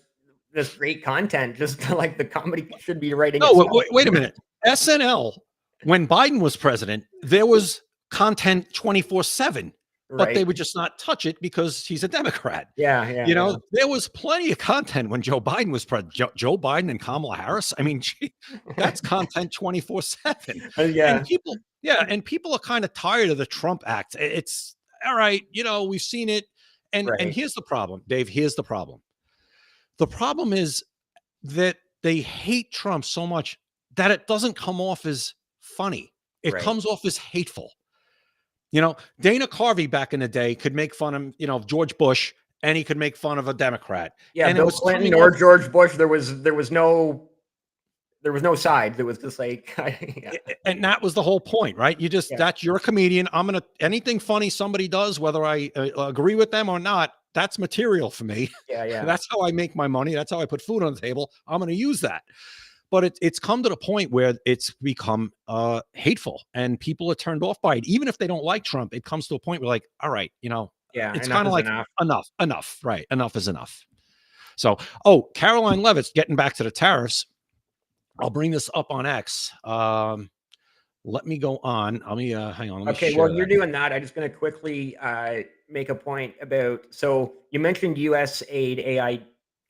great content. Just like the comedy should be writing. No, wait a minute. SNL, when Biden was president, there was content 24/7. But they would just not touch it because he's a Democrat. Yeah. There was plenty of content when Joe Biden was president. Joe Biden and Kamala Harris. I mean, that's content 24/7. Yeah. And people are kind of tired of the Trump act. It's all right. We've seen it. And here's the problem, Dave. Here's the problem. The problem is that they hate Trump so much that it doesn't come off as funny. It comes off as hateful. Dana Carvey back in the day could make fun of, George Bush, and he could make fun of a Democrat. Yeah, and Bill Clinton or George Bush, there was no sides. It was just like, and that was the whole point, right? You're a comedian. Anything funny somebody does, whether I agree with them or not, that's material for me. Yeah. That's how I make my money. That's how I put food on the table. I'm going to use that. But it's come to the point where it's become hateful, and people are turned off by it. Even if they don't like Trump, it comes to a point where, like, all right, it's kind of like enough, right? Enough is enough. So, Caroline Leavitt's getting back to the tariffs. I'll bring this up on X. Let me go on. Let me hang on. Okay, well, you're doing that. I'm just going to quickly make a point about. So you mentioned USAID,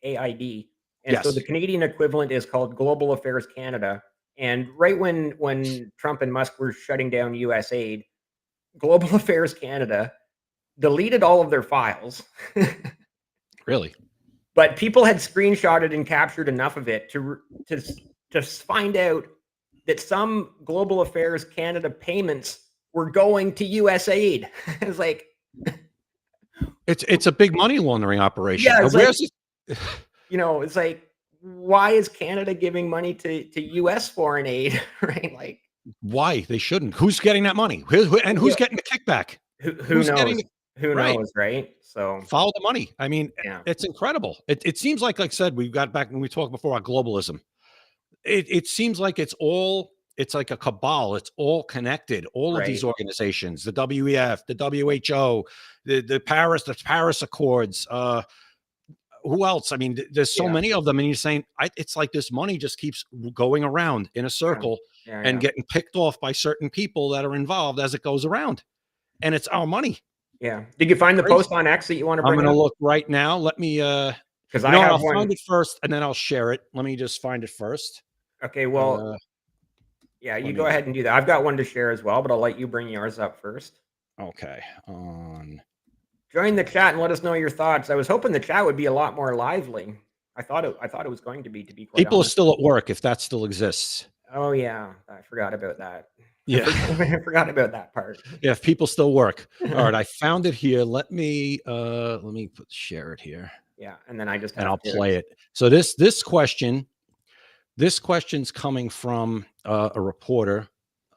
AID. And so the Canadian equivalent is called Global Affairs Canada. And right when Trump and Musk were shutting down USAID, Global Affairs Canada deleted all of their files. Really? But people had screenshotted and captured enough of it to find out that some Global Affairs Canada payments were going to USAID. It's like, It's a big money laundering operation. Yeah, And it's like, where's it? it's like, why is Canada giving money to US foreign aid, right? Like, Why they shouldn't? Who's getting that money? And who's yeah, getting the kickback? who Who's getting knows? the Who right? knows, right? So, Follow the money. I mean, yeah, it's incredible. It seems like I said, we got back when we talked before about globalism. It seems like it's like a cabal. It's all connected. All of these right. organizations, the WEF, the WHO, the Paris Accords, who else? I mean, there's so Yeah, many of them, and you're saying it's like this money just keeps going around in a yeah, circle yeah, and yeah. getting picked off by certain people that are involved as it goes around, and it's our money. Yeah. Did you find the Crazy. post on X that you want to I'm bring gonna up? look right now. Let me. Because You I know what? have I'll one. find it first, and then I'll share it. Let me just find it first. Okay, Uh, well, yeah, you let go me. ahead and do that. I've got one to share as well, but I'll let you bring yours up first. Okay. On. Join the chat and let us know your thoughts. I was hoping the chat would be a lot more lively. I thought it was going to be quite People are honest. still at work if that still exists. Oh yeah, I forgot about that. I Yeah. forgot, I forgot about that part. Yeah. If people still work. All right. I found it here. Let me share it here, Yeah, and then I just and have I'll to. play it. So this question's coming from a reporter.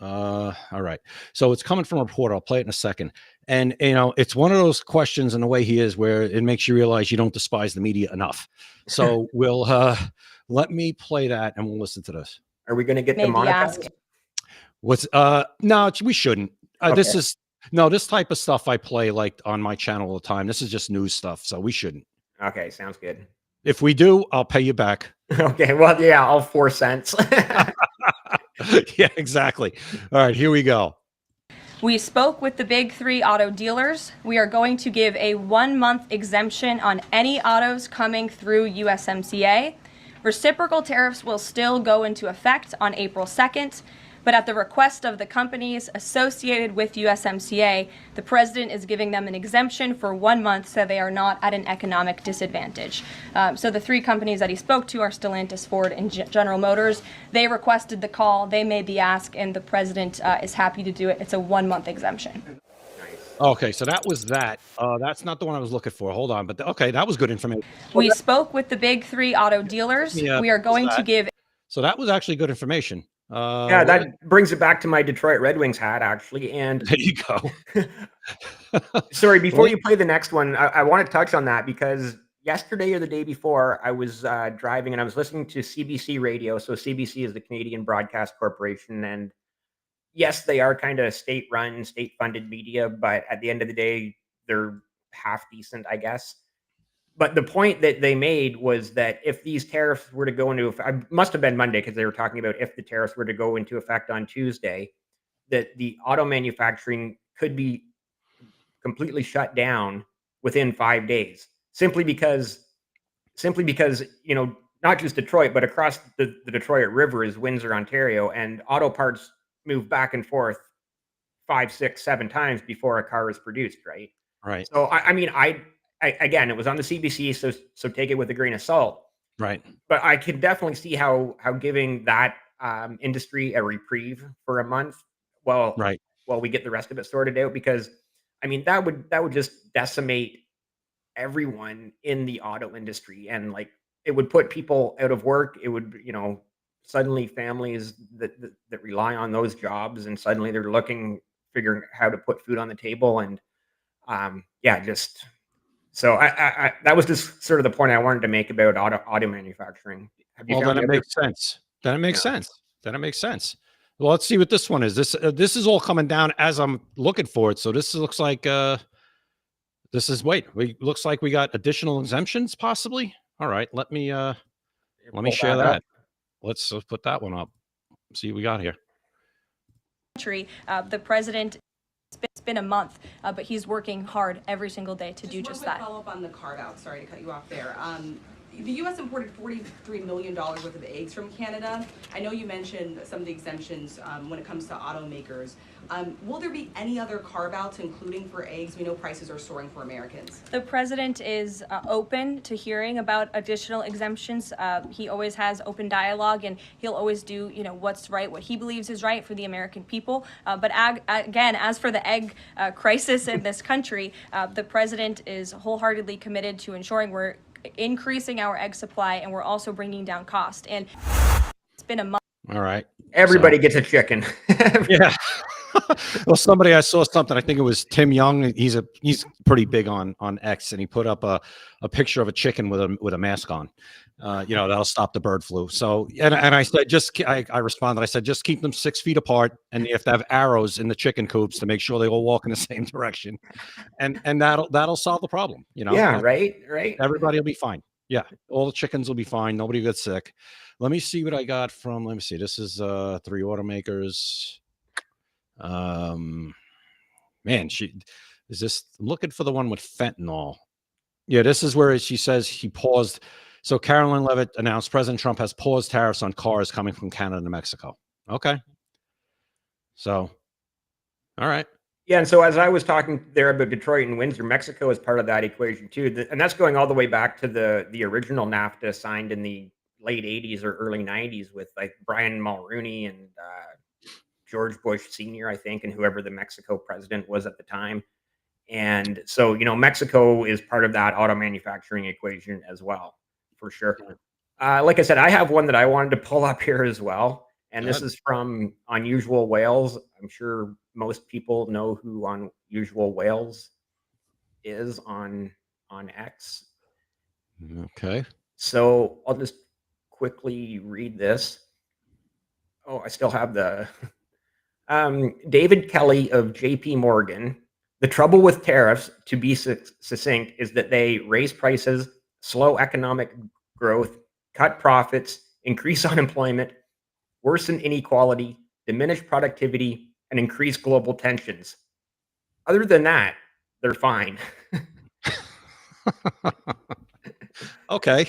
All right. So it's coming from a reporter. I'll play it in a second. And, it's one of those questions in the way he is where it makes you realize you don't despise the media enough. So let me play that and we'll listen to this. Are we going to get Maybe ask. demonetized? No, we shouldn't. Okay. This type of stuff I play like on my channel all the time. This is just news stuff. So we shouldn't. Okay, sounds good. If we do, I'll pay you back. Okay, well, yeah, all 4 cents. Yeah, exactly. All right, here we go. We spoke with the big three auto dealers. We are going to give a 1-month exemption on any autos coming through USMCA. Reciprocal tariffs will still go into effect on April 2nd, but at the request of the companies associated with USMCA, the president is giving them an exemption for 1 month so they are not at an economic disadvantage. So the 3 companies that he spoke to are Stellantis, Ford, and General Motors. They requested the call, they made the ask, and the president is happy to do it. It's a 1-month exemption. Okay, so that was that. That's not the one I was looking for. Hold on, but okay, that was good information. We spoke with the big three auto dealers. Yeah, We are going to give. So that was actually good information. Yeah, that brings it back to my Detroit Red Wings hat, actually. And there you go. sorry, before you play the next one, I want to touch on that because yesterday or the day before, I was driving and I was listening to CBC radio. So CBC is the Canadian Broadcast Corporation, and yes, they are kind of state-run, state-funded media, but at the end of the day, they're half decent, I guess. But the point that they made was that if these tariffs were to go into effect, must have been Monday because they were talking about if the tariffs were to go into effect on Tuesday, that the auto manufacturing could be completely shut down within 5 days, simply because not just Detroit, but across the Detroit River is Windsor, Ontario, and auto parts move back and forth 5, 6, 7 times before a car is produced, right? Right, So I mean, again, it was on the CBC, so take it with a grain of salt. right, But I can definitely see how giving that industry a reprieve for a month, well, right. while we get the rest of it sorted out, because I mean that would just decimate everyone in the auto industry, and like it would put people out of work. It would, suddenly families that rely on those jobs, and suddenly they're figuring how to put food on the table, and yeah, just so I that was just sort of the point I wanted to make about auto manufacturing. Have you Well, found then the it other? makes sense. Then it makes Yeah. sense. Then it makes sense. Well, let's see what this one is. This is all coming down as I'm looking for it. So this looks like looks like we got additional exemptions possibly. All right, let me Pull share that up. that. Let's put that one up. See what we got here. The president. It's been a month, but he's working hard every single day to do just that. Follow up on the carve out. Sorry to cut you off there. The U.S. imported $43 million worth of eggs from Canada. I know you mentioned some of the exemptions when it comes to automakers. Will there be any other carve-outs, including for eggs? We know prices are soaring for Americans. The president is open to hearing about additional exemptions. He always has open dialogue, and he'll always do, what's right, what he believes is right for the American people. But again, as for the egg crisis in this country, the president is wholeheartedly committed to ensuring we're increasing our egg supply, and we're also bringing down cost. And it's been a month. All right. Everybody gets a chicken. Yeah. Well, I saw something. I think it was Tim Young. He's pretty big on X, and he put up a picture of a chicken with a mask on. That'll stop the bird flu. So, and I said, I responded. I said, just keep them 6 feet apart, and you have to have arrows in the chicken coops to make sure they all walk in the same direction, and that'll solve the problem. Yeah, right. Everybody will be fine. Yeah, all the chickens will be fine. Nobody gets sick. Let me see what I got from. Let me see. This is 3 automakers. Man, I'm looking for the one with fentanyl. Yeah, this is where she says he paused. So Carolyn Levitt announced President Trump has paused tariffs on cars coming from Canada to Mexico. Okay. So, all right. Yeah, and so as I was talking there about Detroit and Windsor, Mexico is part of that equation too, and that's going all the way back to the original NAFTA signed in the late '80s or early '90s with like Brian Mulroney and George Bush Sr., I think, and whoever the Mexico president was at the time. And so, Mexico is part of that auto manufacturing equation as well, for sure. Like I said, I have one that I wanted to pull up here as well. And this is from Unusual Whales. I'm sure most people know who Unusual Whales is on X. Okay. So I'll just quickly read this. Oh, I still have the David Kelly of JP Morgan. The trouble with tariffs, to be succinct, is that they raise prices, slow economic growth, cut profits, increase unemployment, worsen inequality, diminish productivity, and increase global tensions. Other than that, they're fine. Okay.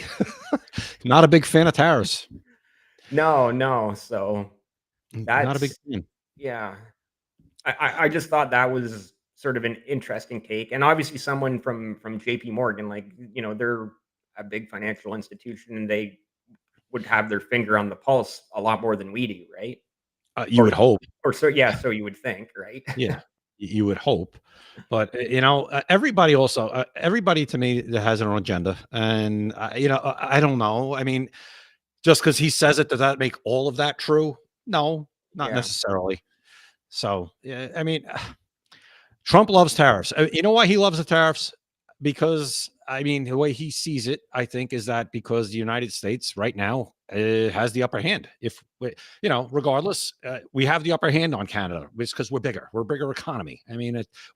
Not a big fan of tariffs. No. So that's not a big fan. Yeah. I just thought that was sort of an interesting take. And obviously someone from JP Morgan, like, they're a big financial institution and they would have their finger on the pulse a lot more than we do, right? You would hope. Or so, yeah, so you would think, right? Yeah, you would hope. But, everybody to me that has their own agenda. And, I don't know. I mean, just because he says it, does that make all of that true? No, not necessarily. So, yeah, I mean, Trump loves tariffs. You know why he loves the tariffs? Because, the way he sees it, I think, is that because the United States right now has the upper hand. If, regardless, we have the upper hand on Canada. It's because we're bigger. We're a bigger economy.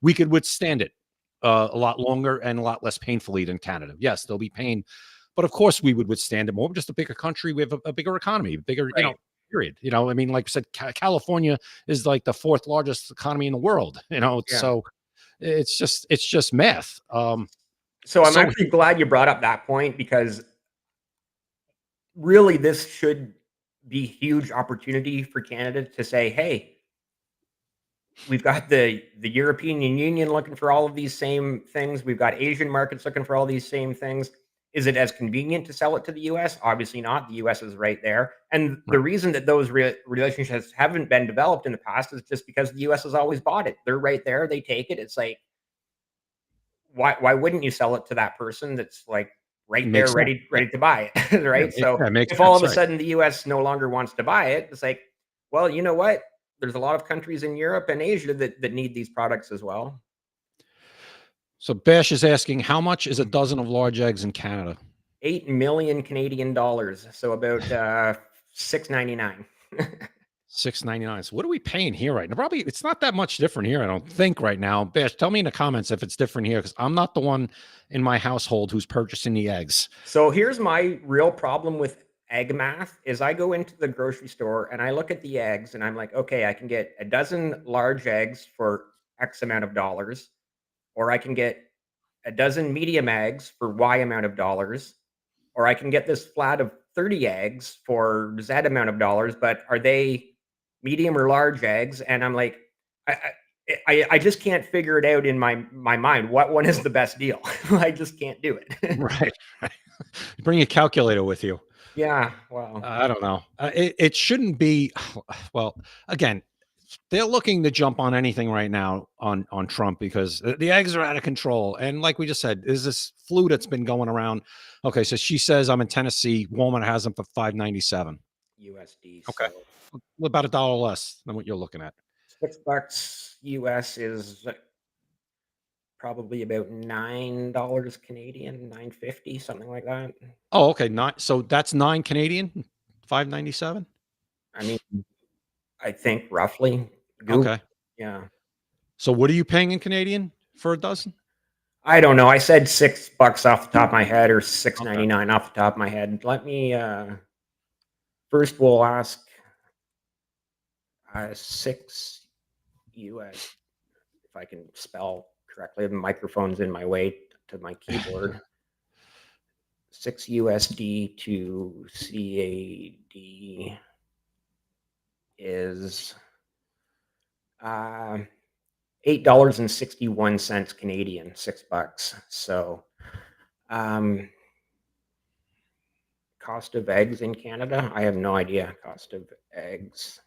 We could withstand it a lot longer and a lot less painfully than Canada. Yes, there'll be pain. But, of course, we would withstand it more. We're just a bigger country. We have a bigger economy, bigger, right. Period. Like I said, California is like the 4th largest economy in the world. So it's just math. So I'm actually glad you brought up that point, because really this should be huge opportunity for Canada to say, hey, we've got the European Union looking for all of these same things. We've got Asian markets looking for all these same things. Is it as convenient to sell it to the U.S.? Obviously not. The U.S. is right there. And the reason that those relationships haven't been developed in the past is just because the U.S. has always bought it. They're right there. They take it. It's like, why wouldn't you sell it to that person that's like right there, ready to buy it, right? If all of a sudden the U.S. no longer wants to buy it, it's like, well, you know what? There's a lot of countries in Europe and Asia that need these products as well. So Bash is asking, how much is a dozen of large eggs in Canada? 8 million Canadian dollars. So about $6.99. $6.99. So what are we paying here right now? Probably it's not that much different here, I don't think, right now. Bash, tell me in the comments if it's different here, because I'm not the one in my household who's purchasing the eggs. So here's my real problem with egg math is I go into the grocery store and I look at the eggs and I'm like, okay, I can get a dozen large eggs for X amount of dollars, or I can get a dozen medium eggs for Y amount of dollars, or I can get this flat of 30 eggs for Z amount of dollars, but are they medium or large eggs? And I'm like, I just can't figure it out in my mind. What one is the best deal? I just can't do it. Right. Bring a calculator with you. Yeah. Well, I don't know. It shouldn't be. Well, again, they're looking to jump on anything right now on Trump because the eggs are out of control. And like we just said, is this flu that's been going around? Okay, so she says I'm in Tennessee. Walmart has them for $5.97 USD. Okay. So About $1 less than what you're looking at. $6 US is probably about $9 Canadian, 9.50, something like that. Oh, okay. Not so that's 9 Canadian, 5.97. I mean, I think roughly. Google, Okay. yeah. So what are you paying in Canadian for a dozen? I don't know. I said $6 off the top of my head, or $6.99 off the top of my head. Let me first we'll ask 6 US, if I can spell correctly. The microphone's in my way to my keyboard. 6 USD to CAD is $8.61 Canadian, $6. So cost of eggs in Canada, I have no idea. Cost of eggs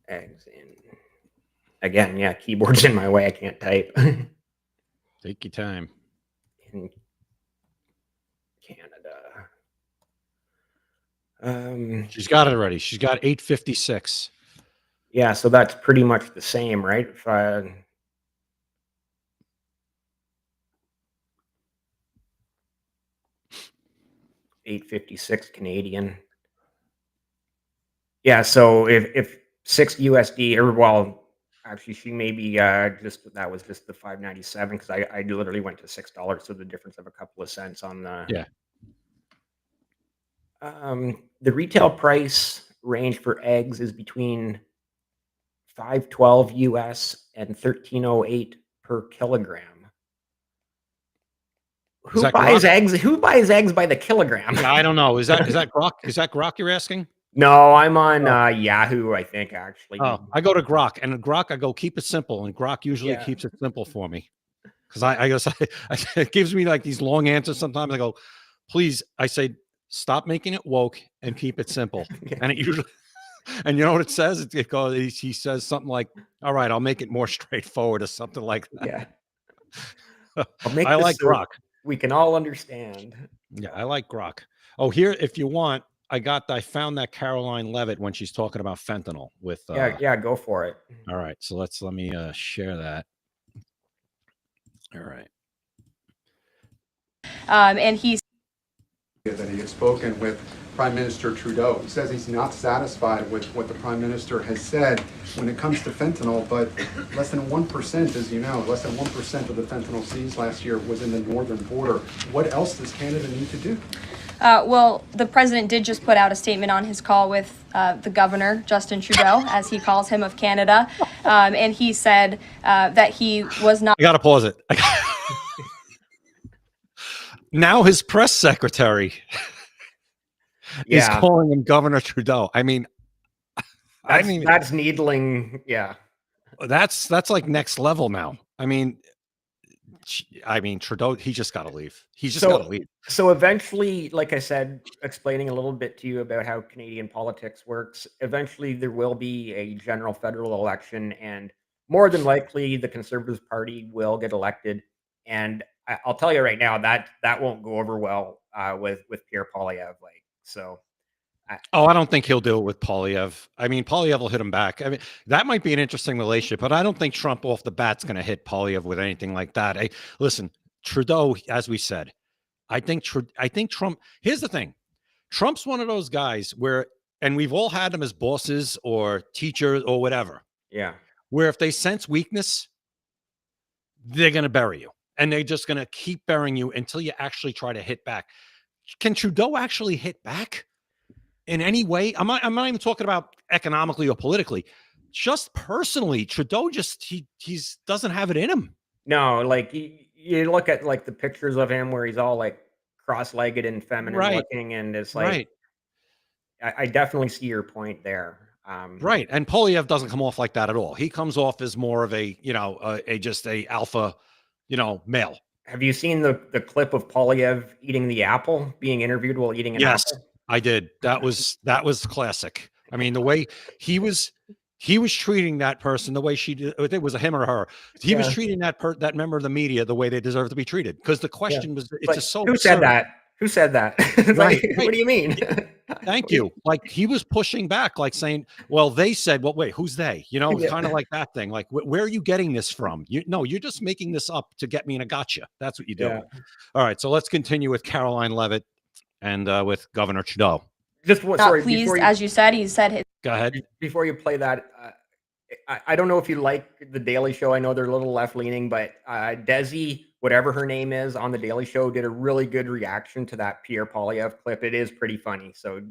in, again, yeah, keyboard's in my way, I can't type. Take your time. In Canada. She's got it already. She's got 8.56. Yeah, so that's pretty much the same, right? If I, $8.56 Canadian. Yeah, so if 6 USD, or well, actually, she may be just, that was just the 5.97 because I literally went to $6, so the difference of a couple of cents on the. Yeah. The retail price range for eggs is between $5.12 US and $13.08 per kilogram. Who buys eggs? Who buys eggs by the kilogram? Yeah, I don't know. Is that Grok? Is that Grok you're asking? No, I'm on Yahoo, I think, actually. Oh, I go to Grok, and Grok, I go keep it simple, and Grok usually Yeah. keeps it simple for me because I guess it gives me like these long answers. Sometimes I go, please, I say, stop making it woke and keep it simple. And it usually, and you know what it says? It goes, he says something like, all right, I'll make it more straightforward or something like that. Yeah. I'll make I this like so Grok. we can all understand. Yeah, I like Grok. Oh, here, if you want, I found that Caroline Levitt when she's talking about fentanyl with. Yeah, go for it. All right, so let me share that. All right. And he's that he had spoken with Prime Minister Trudeau. He says he's not satisfied with what the Prime Minister has said when it comes to fentanyl, but less than 1%, as you know, less than 1% of the fentanyl seized last year was in the northern border. What else does Canada need to do? Well, the president did just put out a statement on his call with the governor, Justin Trudeau, as he calls him, of Canada. And he said that he was not. I got to pause it. Now his press secretary is calling him Governor Trudeau. I mean, that's needling. Yeah, that's like next level now. I mean, Trudeau, he just got to leave. He's just got to leave. So eventually, like I said, explaining a little bit to you about how Canadian politics works, eventually there will be a general federal election, and more than likely the Conservative Party will get elected. And I'll tell you right now that won't go over well with Pierre Poilievre. Like, so. I don't think he'll do it with Poilievre. I mean, Poilievre will hit him back. I mean, that might be an interesting relationship, but I don't think Trump off the bat's going to hit Poilievre with anything like that. Hey, listen, Trudeau, as we said, I think Trump. Here's the thing: Trump's one of those guys where, and we've all had them as bosses or teachers or whatever. Yeah. Where if they sense weakness, they're going to bury you, and they're just going to keep burying you until you actually try to hit back. Can Trudeau actually hit back? In any way, I'm not even talking about economically or politically, just personally. Trudeau he doesn't have it in him. No, like you look at like the pictures of him where he's all like cross-legged and feminine Right, looking, and it's like right, I definitely see your point there. right. And Polyev doesn't come off like that at all. He comes off as more of a, a just a alpha, male. Have you seen the clip of Polyev eating the apple, being interviewed while eating an Yes, apple? I did. That was classic. I mean, the way he was treating that person the way she did. It was a him or her. He was Yeah, treating that member of the media the way they deserve to be treated. Because the yeah. question was, It's it's like, just so who said absurd. that? Who said that? It's Right, like, right. what do you mean? Thank you. Like he was pushing back, like saying, "Well, they said, well, wait, who's they?" It's Yeah. kind of like that thing. Like, where are you getting this from? You're just making this up to get me in a gotcha. That's what you're Yeah. doing. All right, so let's continue with Caroline Levitt and with Governor Trudeau. Just what? Not Sorry, pleased, as you said. He said his Go ahead. before you play that, I don't know if you like the Daily Show. I know they're a little left leaning, but Desi, whatever her name is, on the Daily Show, did a really good reaction to that Pierre Polyev clip. It is pretty funny. So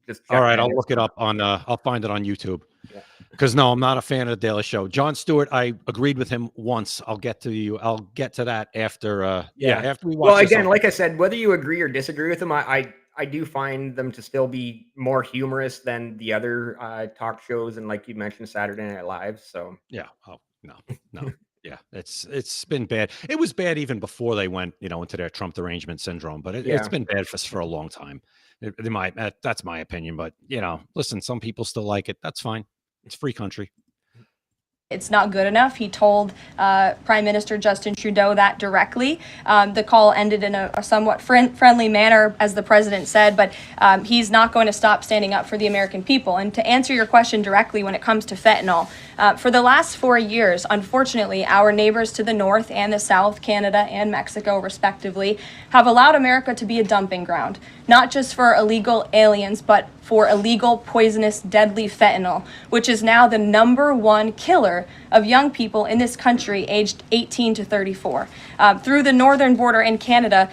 just All check right, that I'll out. look it up on. I'll find it on YouTube. Yeah. Because no, I'm not a fan of the Daily Show. Jon Stewart, I agreed with him once. I'll get to you. I'll get to that after. Yeah. After we watch. Well, this again, on- like I said, whether you agree or disagree with them, I do find them to still be more humorous than the other talk shows, and like you mentioned, Saturday Night Live. So Yeah. Oh no, no. Yeah, it's been bad. It was bad even before they went, into their Trump derangement syndrome. But it's yeah, been bad for a long time. That's my opinion. But listen, some people still like it. That's fine. It's a free country. it's not good enough. He told Prime Minister Justin Trudeau that directly. The call ended in a somewhat friendly manner, as the president said, but he's not going to stop standing up for the American people. And to answer your question directly, when it comes to fentanyl, for the last 4 years, unfortunately, our neighbors to the north and the south, Canada and Mexico, respectively, have allowed America to be a dumping ground, not just for illegal aliens, but for illegal, poisonous, deadly fentanyl, which is now the #1 killer of young people in this country aged 18 to 34. Through the northern border in Canada,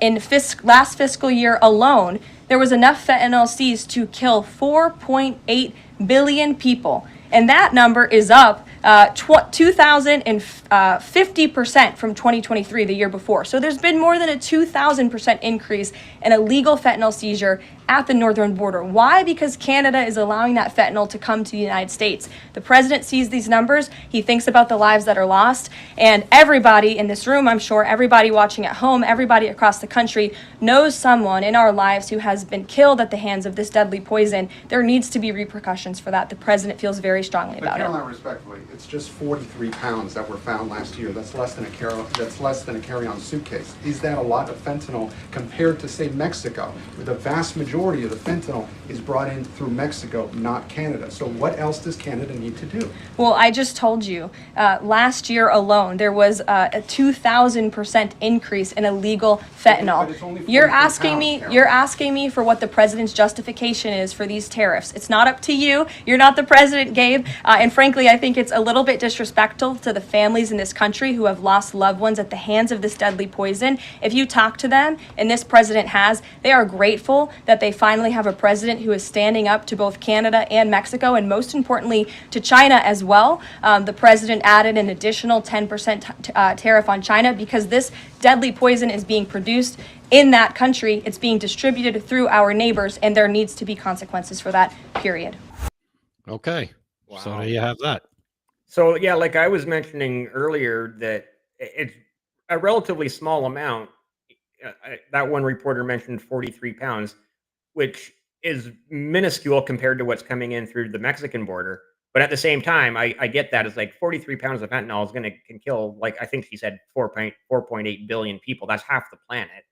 in last fiscal year alone, there was enough fentanyl seized to kill 4.8 billion people. And that number is up 2,050% from 2023, the year before. So there's been more than a 2,000% increase in illegal fentanyl seizure at the northern border. Why? Because Canada is allowing that fentanyl to come to the United States. The president sees these numbers. He thinks about the lives that are lost. And everybody in this room, I'm sure, everybody watching at home, everybody across the country knows someone in our lives who has been killed at the hands of this deadly poison. There needs to be repercussions for that. The president feels very strongly But about it. Caroline, respectfully, it's just 43 pounds that were found last year. That's less than a carry-on suitcase. Is that a lot of fentanyl compared to, say, Mexico, where the vast majority of the fentanyl is brought in through Mexico, not Canada? So what else does Canada need to do? Well, I just told you, last year alone, there was a 2,000% increase in illegal fentanyl. But it's only 43 You're asking pounds, me, Carol. you're asking me for what the president's justification is for these tariffs. It's not up to you. You're not the president, Gabe. And frankly, I think it's a little bit disrespectful to the families in this country who have lost loved ones at the hands of this deadly poison. If you talk to them, and this president has, they are grateful that they finally have a president who is standing up to both Canada and Mexico, and most importantly, to China as well. The president added an additional 10% tariff on China because this deadly poison is being produced in that country. It's being distributed through our neighbors, and there needs to be consequences for that, period. Okay. So Wow. there you have that. So yeah, like I was mentioning earlier, that it's a relatively small amount. That one reporter mentioned 43 pounds, which is minuscule compared to what's coming in through the Mexican border. But at the same time, I get that. It's like 43 pounds of fentanyl can kill, like I think she said, 4.8 billion people. That's half the planet.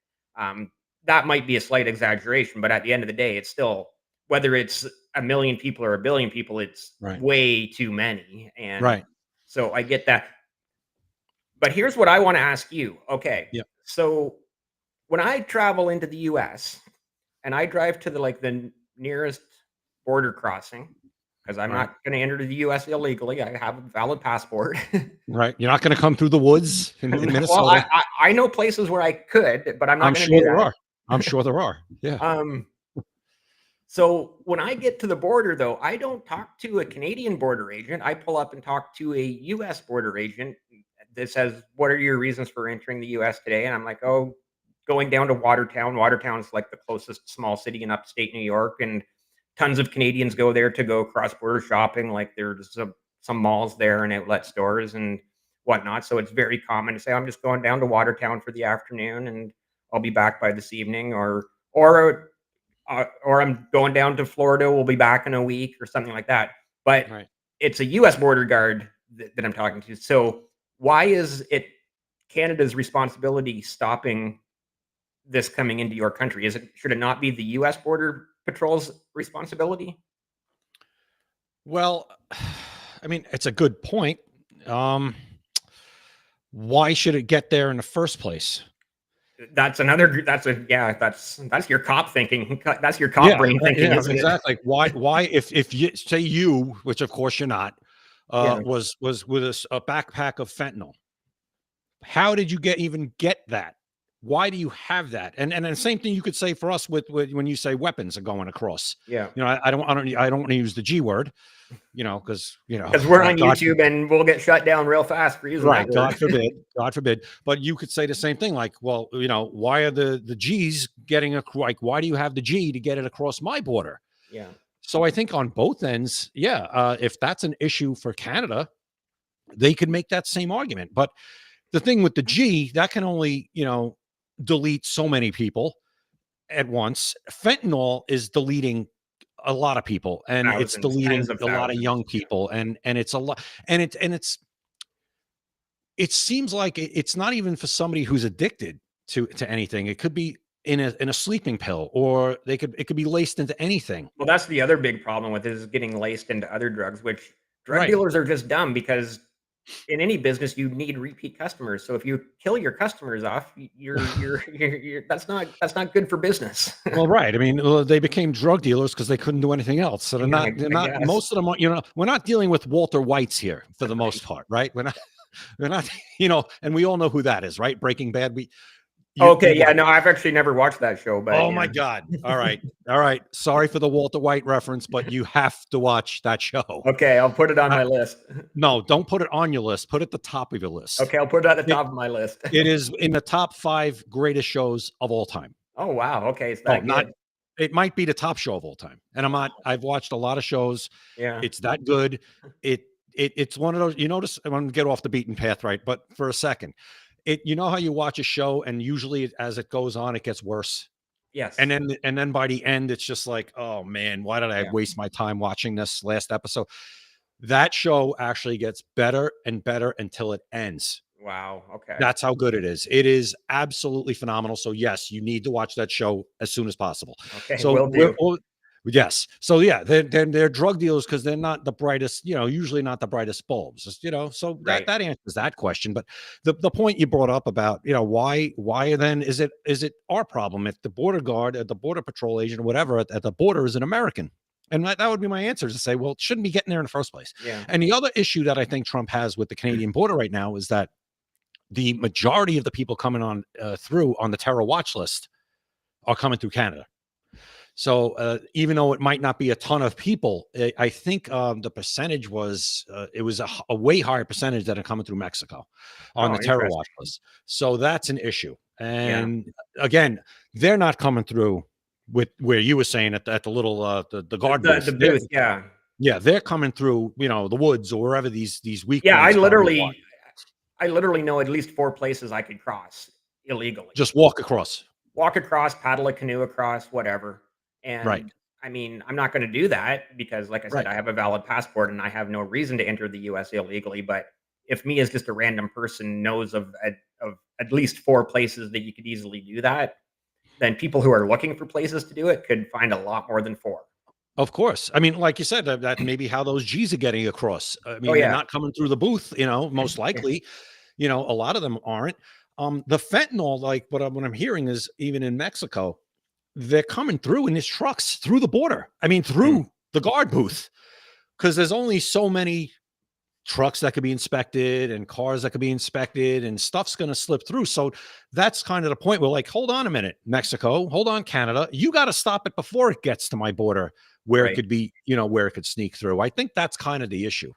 That might be a slight exaggeration, but at the end of the day, it's still, whether it's a million people or a billion people, it's Right. way too many. And Right. so I get that. But here's what I want to ask you. Okay. Yep. So when I travel into the US and I drive to the nearest border crossing, because I'm Right. not going to enter the US illegally, I have a valid passport. Right. You're not going to come through the woods in Minnesota. Well, I know places where I could, but I'm not I'm going to sure do there that. are. I'm sure there are. Yeah. So when I get to the border, though, I don't talk to a Canadian border agent. I pull up and talk to a U.S. border agent. that says, "What are your reasons for entering the U.S. today?" And I'm like, "Oh, going down to Watertown. Watertown's like the closest small city in upstate New York, and tons of Canadians go there to go cross-border shopping. Like there's some malls there and outlet stores and whatnot. So it's very common to say, I'm just going down to Watertown for the afternoon and I'll be back by this evening, or I'm going down to Florida. We'll be back in a week or something like that. But Right. it's a U.S. border guard that I'm talking to. So why is it Canada's responsibility stopping this coming into your country? Should it not be the U.S. Border Patrol's responsibility? Well, I mean, it's a good point. Why should it get there in the first place? That's that's your cop thinking. That's your cop brain thinking, Yeah, isn't it? exactly. Why, if you say you, which of course you're not, Yeah. was with a backpack of fentanyl, how did you even get that? Why do you have that? And the same thing you could say for us with when you say weapons are going across. Yeah. You know, I don't want to use the G word, you know, because Because we're on God YouTube and we'll get shut down real fast for using right, that God word. forbid, God forbid. But you could say the same thing, like, well, you know, why are the G's getting like, why do you have the G to get it across my border? Yeah. So I think on both ends, if that's an issue for Canada, they could make that same argument. But the thing with the G, that can only, you know, delete so many people at once. Fentanyl is deleting a lot of people, and it's Thousands, deleting tens of a lot of thousands. young people, and it's a lot, and it seems like it's not even for somebody who's addicted to anything. It could be in a sleeping pill, or it could be laced into anything. Well, that's the other big problem with it, is getting laced into other drugs, which drug Right. dealers are just dumb, because in any business you need repeat customers. So if you kill your customers off, you're that's not good for business. Well, right. I mean, they became drug dealers because they couldn't do anything else. So they're Yeah, not. They're I not. guess. Most of them are. You know, we're not dealing with Walter Whites here for the most part, right? We're not. We're not. You know, and we all know who that is, right? Breaking Bad. Okay, yeah, watch. no, I've actually never watched that show, but Oh yeah. my God! All right, all right. Sorry for the Walter White reference, but you have to watch that show. Okay, I'll put it on Uh, my list. No, don't put it on your list. Put it at the top of your list. Okay, I'll put it at the It- top of my list. It is in the top 5 greatest shows of all time. Oh wow, okay, it's Oh, that not. good. It might be the top show of all time. And I've watched a lot of shows. Yeah. It's that good. It's one of those, you notice, I want to get off the beaten path, right? But for a second, you know how you watch a show and usually as it goes on, it gets worse. Yes. And then by the end, it's just like, oh man, why did I Yeah. waste my time watching this last episode? That show actually gets better and better until it ends. Wow. Okay. That's how good it is. It is absolutely phenomenal. So yes, you need to watch that show as soon as possible. Okay. So Will do. yes. So yeah, they're drug dealers because they're not the brightest, you know, usually not the brightest bulbs, you know. So Right. that answers that question. But the point you brought up about, you know, why then is it our problem if the border guard, the border patrol agent, or whatever at the border is an American? And that would be my answer, to say, well, it shouldn't be getting there in the first place. Yeah. And the other issue that I think Trump has with the Canadian border right now is that the majority of the people coming on through on the terror watch list are coming through Canada. So even though it might not be a ton of people, I think the percentage was it was a way higher percentage that are coming through Mexico on Oh, the terror interesting. watch list. So that's an issue. And again, they're not coming through with where you were saying at the little the guard booth. The booth. Yeah. Yeah, they're coming through, you know, the woods or wherever these weak. Yeah. points are. I literally know at least 4 places I could cross illegally. Just walk across. Walk across, paddle a canoe across, whatever. And Right. I mean, I'm not going to do that because, like I said, Right. I have a valid passport and I have no reason to enter the U.S. illegally. But if me as just a random person knows of at least 4 places that you could easily do that, then people who are looking for places to do it could find a lot more than 4. Of course. I mean, like you said, that may be how those G's are getting across. I mean, Oh, they're yeah. not coming through the booth, you know, most likely. You know, a lot of them aren't. The fentanyl, like what I'm hearing is even in Mexico, they're coming through in these trucks through the border. I mean, through the guard booth, because there's only so many trucks that could be inspected and cars that could be inspected, and stuff's going to slip through. So that's kind of the point. We're like, hold on a minute, Mexico, hold on, Canada, you got to stop it before it gets to my border where Right. it could be, you know, where it could sneak through. I think that's kind of the issue.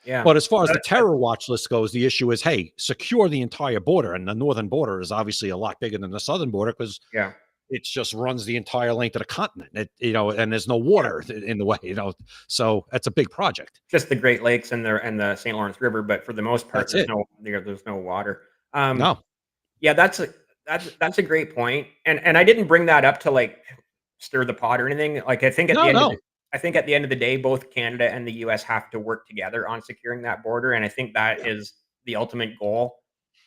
Yeah. But as far as the terror watch list goes, the issue is, hey, secure the entire border. And the northern border is obviously a lot bigger than the southern border because Yeah. it just runs the entire length of the continent. And there's no water in the way, so that's a big project. Just the Great Lakes and the St. Lawrence River, but for the most part, That's there's no water. No, Yeah, that's a great point. And I didn't bring that up to like stir the pot or anything. Like I think I think at the end of the day, both Canada and the US have to work together on securing that border. And I think that is the ultimate goal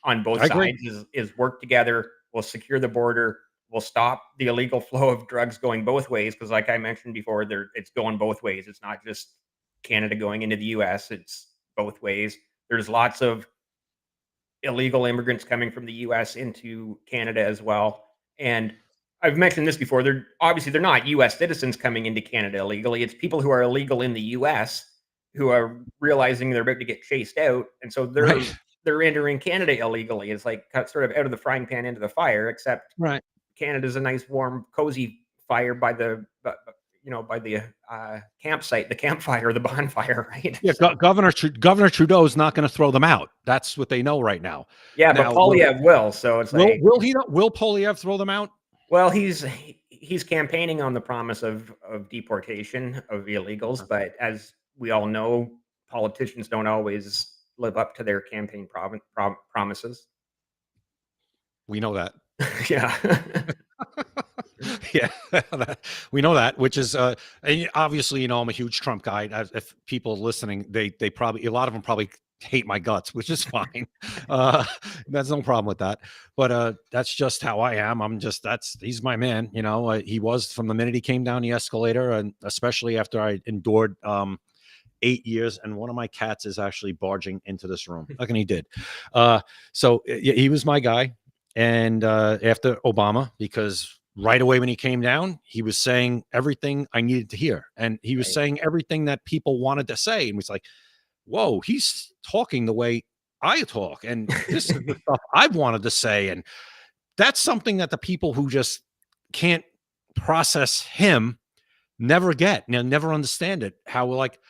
on both sides is work together. We'll secure the border. We'll stop the illegal flow of drugs going both ways. Because like I mentioned before, it's going both ways. It's not just Canada going into the US, it's both ways. There's lots of illegal immigrants coming from the US into Canada as well. And I've mentioned this before. They're not US citizens coming into Canada illegally. It's people who are illegal in the US who are realizing they're about to get chased out. And so they're entering Canada illegally. It's like sort of out of the frying pan into the fire, except Canada's a nice, warm, cozy fire by the campsite, the campfire, the bonfire, right? Yeah, Governor Trudeau is not going to throw them out. That's what they know right now. Yeah, but Poilievre will. So it's like, will he? Will Poilievre throw them out? Well, he's campaigning on the promise of deportation of illegals, but as we all know, politicians don't always live up to their campaign promises. We know that. Yeah. Yeah, we know that, which is and obviously, I'm a huge Trump guy. If people listening, they probably, a lot of them probably hate my guts, which is fine. That's no problem with that. But that's just how I am. He's my man. He was from the minute he came down the escalator, and especially after I endured 8 years. And one of my cats is actually barging into this room. Like, and he did. So he was my guy. And after Obama, because right away when he came down, he was saying everything I needed to hear. And he was saying everything that people wanted to say. And was like, whoa, he's talking the way I talk. And this is the stuff I've wanted to say. And that's something that the people who just can't process him never get, never understand it. How like,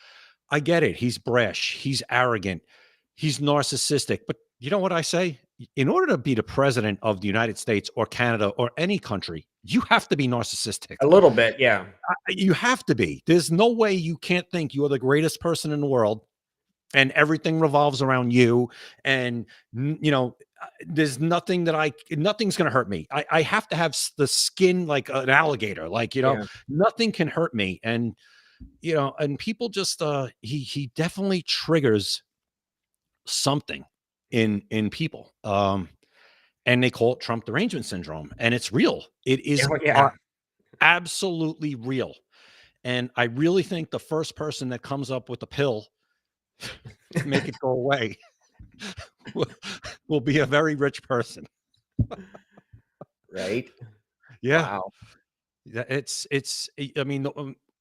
I get it. He's brash. He's arrogant. He's narcissistic. But you know what I say? In order to be the president of the United States or Canada or any country, you have to be narcissistic. A little bit, yeah. You have to be. There's no way you can't think you're the greatest person in the world and everything revolves around you. And, there's nothing nothing's going to hurt me. I have to have the skin like an alligator, nothing can hurt me. And, and people just, he definitely triggers something in people. And they call it Trump derangement syndrome, and it's real. It is absolutely real. And I really think the first person that comes up with a pill to make it go away will be a very rich person. Right? Yeah. Wow. It's I mean,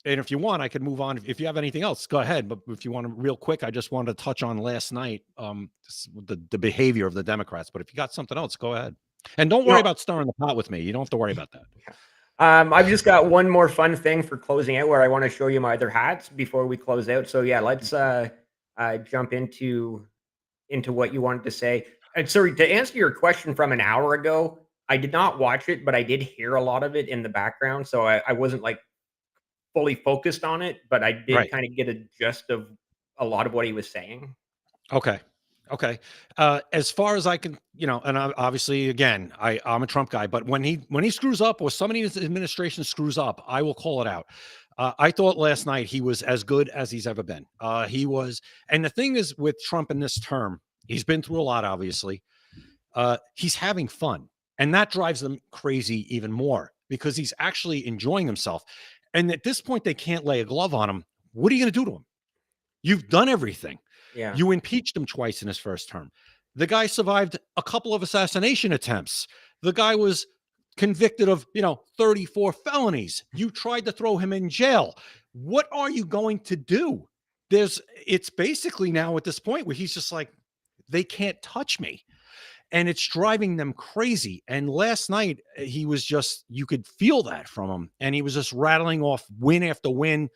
and if you want, I could move on. If you have anything else, go ahead. But if you want to real quick, I just wanted to touch on last night, the behavior of the Democrats. But if you got something else, go ahead. And don't worry about stirring the pot with me. You don't have to worry about that. I've just got one more fun thing for closing out where I want to show you my other hats before we close out. So yeah, let's jump into what you wanted to say. And sorry, to answer your question from an hour ago, I did not watch it, but I did hear a lot of it in the background. So I wasn't like fully focused on it, but I did kind of get a gist of a lot of what he was saying. Okay. As far as I can, and obviously, again, I'm a Trump guy, but when he screws up or somebody in his administration screws up, I will call it out. I thought last night he was as good as he's ever been. He was, and the thing is with Trump in this term, he's been through a lot, obviously. He's having fun, and that drives them crazy even more because he's actually enjoying himself. And at this point, they can't lay a glove on him. What are you going to do to him? You've done everything. Yeah. You impeached him twice in his first term. The guy survived a couple of assassination attempts. The guy was convicted of, 34 felonies. You tried to throw him in jail. What are you going to do? It's basically now at this point where he's just like, they can't touch me. And it's driving them crazy. And last night he was just, you could feel that from him. And he was just rattling off win after win.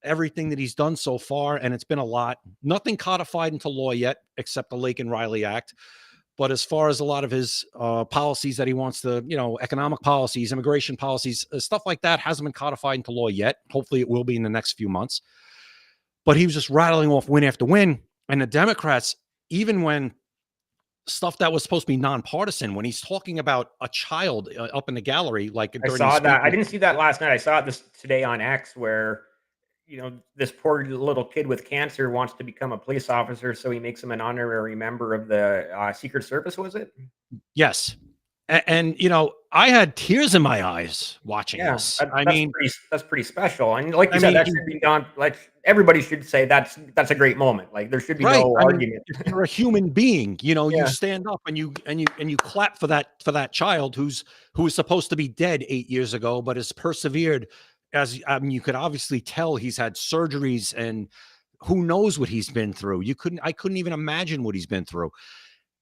everything that he's done so far, and it's been a lot. Nothing codified into law yet, except the Laken Riley Act. But as far as a lot of his policies that he wants to, economic policies, immigration policies, stuff like that hasn't been codified into law yet. Hopefully it will be in the next few months. But he was just rattling off win after win. And the Democrats, even when stuff that was supposed to be nonpartisan, when he's talking about a child up in the gallery, like I saw that. I didn't see that last night. I saw it this today on X, where this poor little kid with cancer wants to become a police officer, so he makes him an honorary member of the Secret Service. Was it? Yes. And I had tears in my eyes watching this. That's pretty special. And like you said, that should be done. Like everybody should say that's a great moment. Like there should be no argument. You're a human being. You stand up and you clap for that child who was supposed to be dead 8 years ago, but has persevered. You could obviously tell he's had surgeries and who knows what he's been through. I couldn't even imagine what he's been through.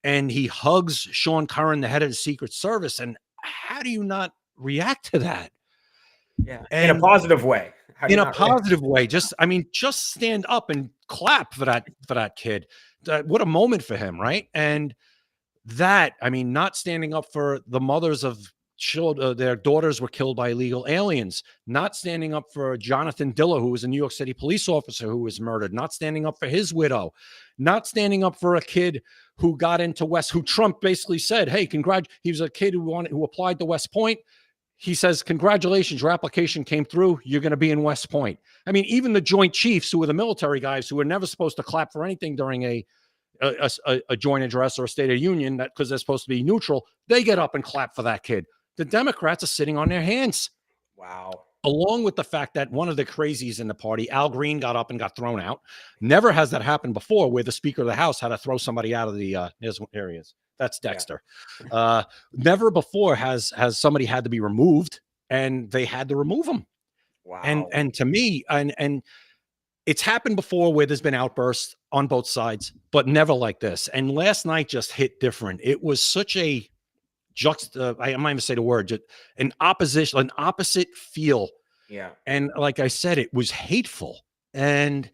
And he hugs Sean Curran, the head of the Secret Service. And how do you not react to that? Yeah, in a positive way. In a positive way. Just stand up and clap for that kid. What a moment for him, right? And not standing up for the mothers of children, their daughters were killed by illegal aliens, not standing up for Jonathan Diller, who was a New York City police officer who was murdered, not standing up for his widow, not standing up for a kid who got into who Trump basically said, hey, he was a kid who applied to West Point. He says, congratulations, your application came through. You're going to be in West Point. Even the Joint Chiefs, who were the military guys who were never supposed to clap for anything during a joint address or a State of the Union, because they're supposed to be neutral, they get up and clap for that kid. The Democrats are sitting on their hands. Wow. Along with the fact that one of the crazies in the party, Al Green, got up and got thrown out. Never has that happened before, where the Speaker of the House had to throw somebody out of the areas. That's Dexter. Yeah. Never before has somebody had to be removed, and they had to remove him. Wow. And to me, and it's happened before where there's been outbursts on both sides, but never like this. And last night just hit different. It was such a I might even say the word, an opposite feel. Yeah. And like I said, it was hateful. And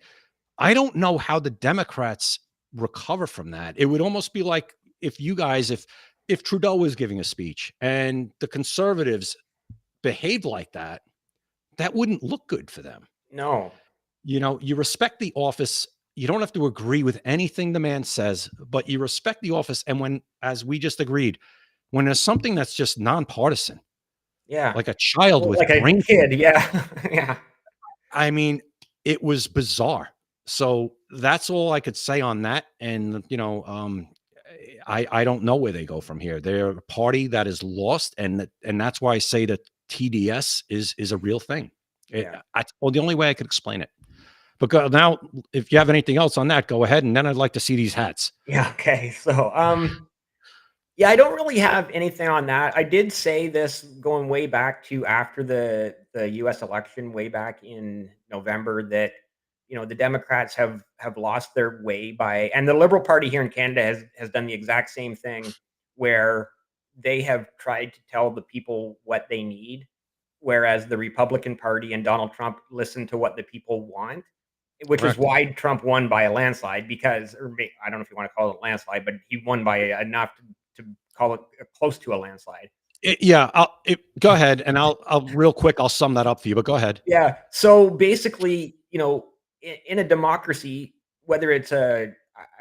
I don't know how the Democrats recover from that. It would almost be like if Trudeau was giving a speech and the conservatives behaved like that, that wouldn't look good for them. No. You respect the office. You don't have to agree with anything the man says, but you respect the office. And when, as we just agreed, when there's something that's just nonpartisan, like a child with a kid, yeah. It was bizarre. So that's all I could say on that. And I don't know where they go from here. They're a party that is lost, and that's why I say that TDS is a real thing. Yeah. The only way I could explain it. But now, if you have anything else on that, go ahead, and then I'd like to see these hats. Yeah. Okay. So, yeah, I don't really have anything on that. I did say this going way back to after the U.S. election, way back in November, that the Democrats have lost their way and the Liberal Party here in Canada has done the exact same thing, where they have tried to tell the people what they need, whereas the Republican Party and Donald Trump listen to what the people want, which is why Trump won by a landslide. Because, or I don't know if you want to call it a landslide, but he won by enough to call it close to a landslide. Go ahead, and I'll real quick, I'll sum that up for you, but go ahead. Yeah. So basically, in a democracy, whether it's I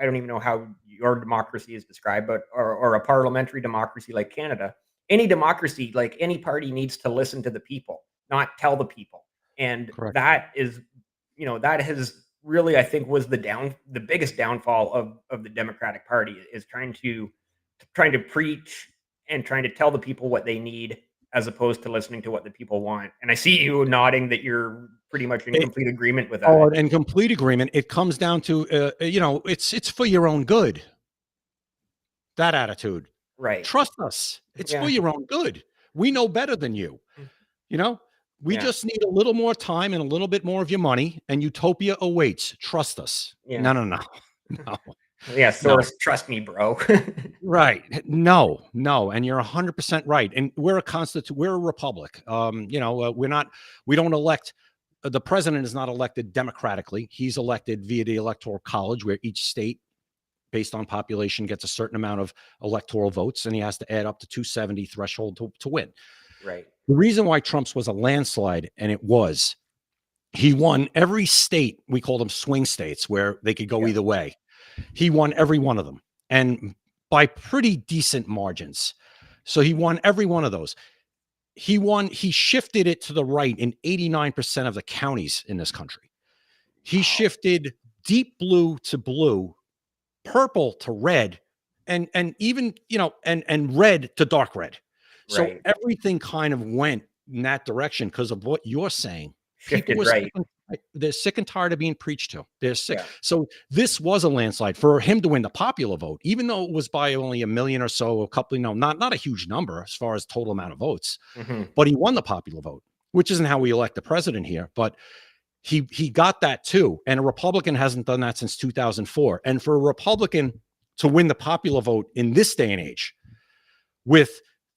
don't even know how your democracy is described, but or a parliamentary democracy like Canada, any democracy, like any party, needs to listen to the people, not tell the people. And Correct. That is, that has really, I think, was the biggest downfall of the Democratic Party, is trying to preach and trying to tell the people what they need, as opposed to listening to what the people want. And I see you nodding that you're pretty much in complete agreement with that. Oh, in complete agreement. It comes down to, it's for your own good. That attitude. Right. Trust us. It's for your own good. We know better than you. We just need a little more time and a little bit more of your money, and utopia awaits. Trust us. Yeah. No. Yeah, Soros, trust me, bro. Right. No. And you're 100% right. And we're a republic. We don't elect the president is not elected democratically. He's elected via the Electoral College, where each state, based on population, gets a certain amount of electoral votes, and he has to add up to 270 threshold to win. Right. The reason why Trump's was a landslide, and it was, he won every state. We call them swing states, where they could go either way. He won every one of them, and by pretty decent margins. So he won every one of those. He shifted it to the right in 89% of the counties in this country. He shifted deep blue to blue, purple to red, and even, and red to dark red. So Right. everything kind of went in that direction because of what you're saying. Shifted People were right. they're sick and tired of being preached to. They're sick. Yeah. So this was a landslide for him to win the popular vote, even though it was by only a million or so, a couple, not a huge number as far as total amount of votes, but he won the popular vote, which isn't how we elect the president here. But he got that too. And a Republican hasn't done that since 2004. And for a Republican to win the popular vote in this day and age,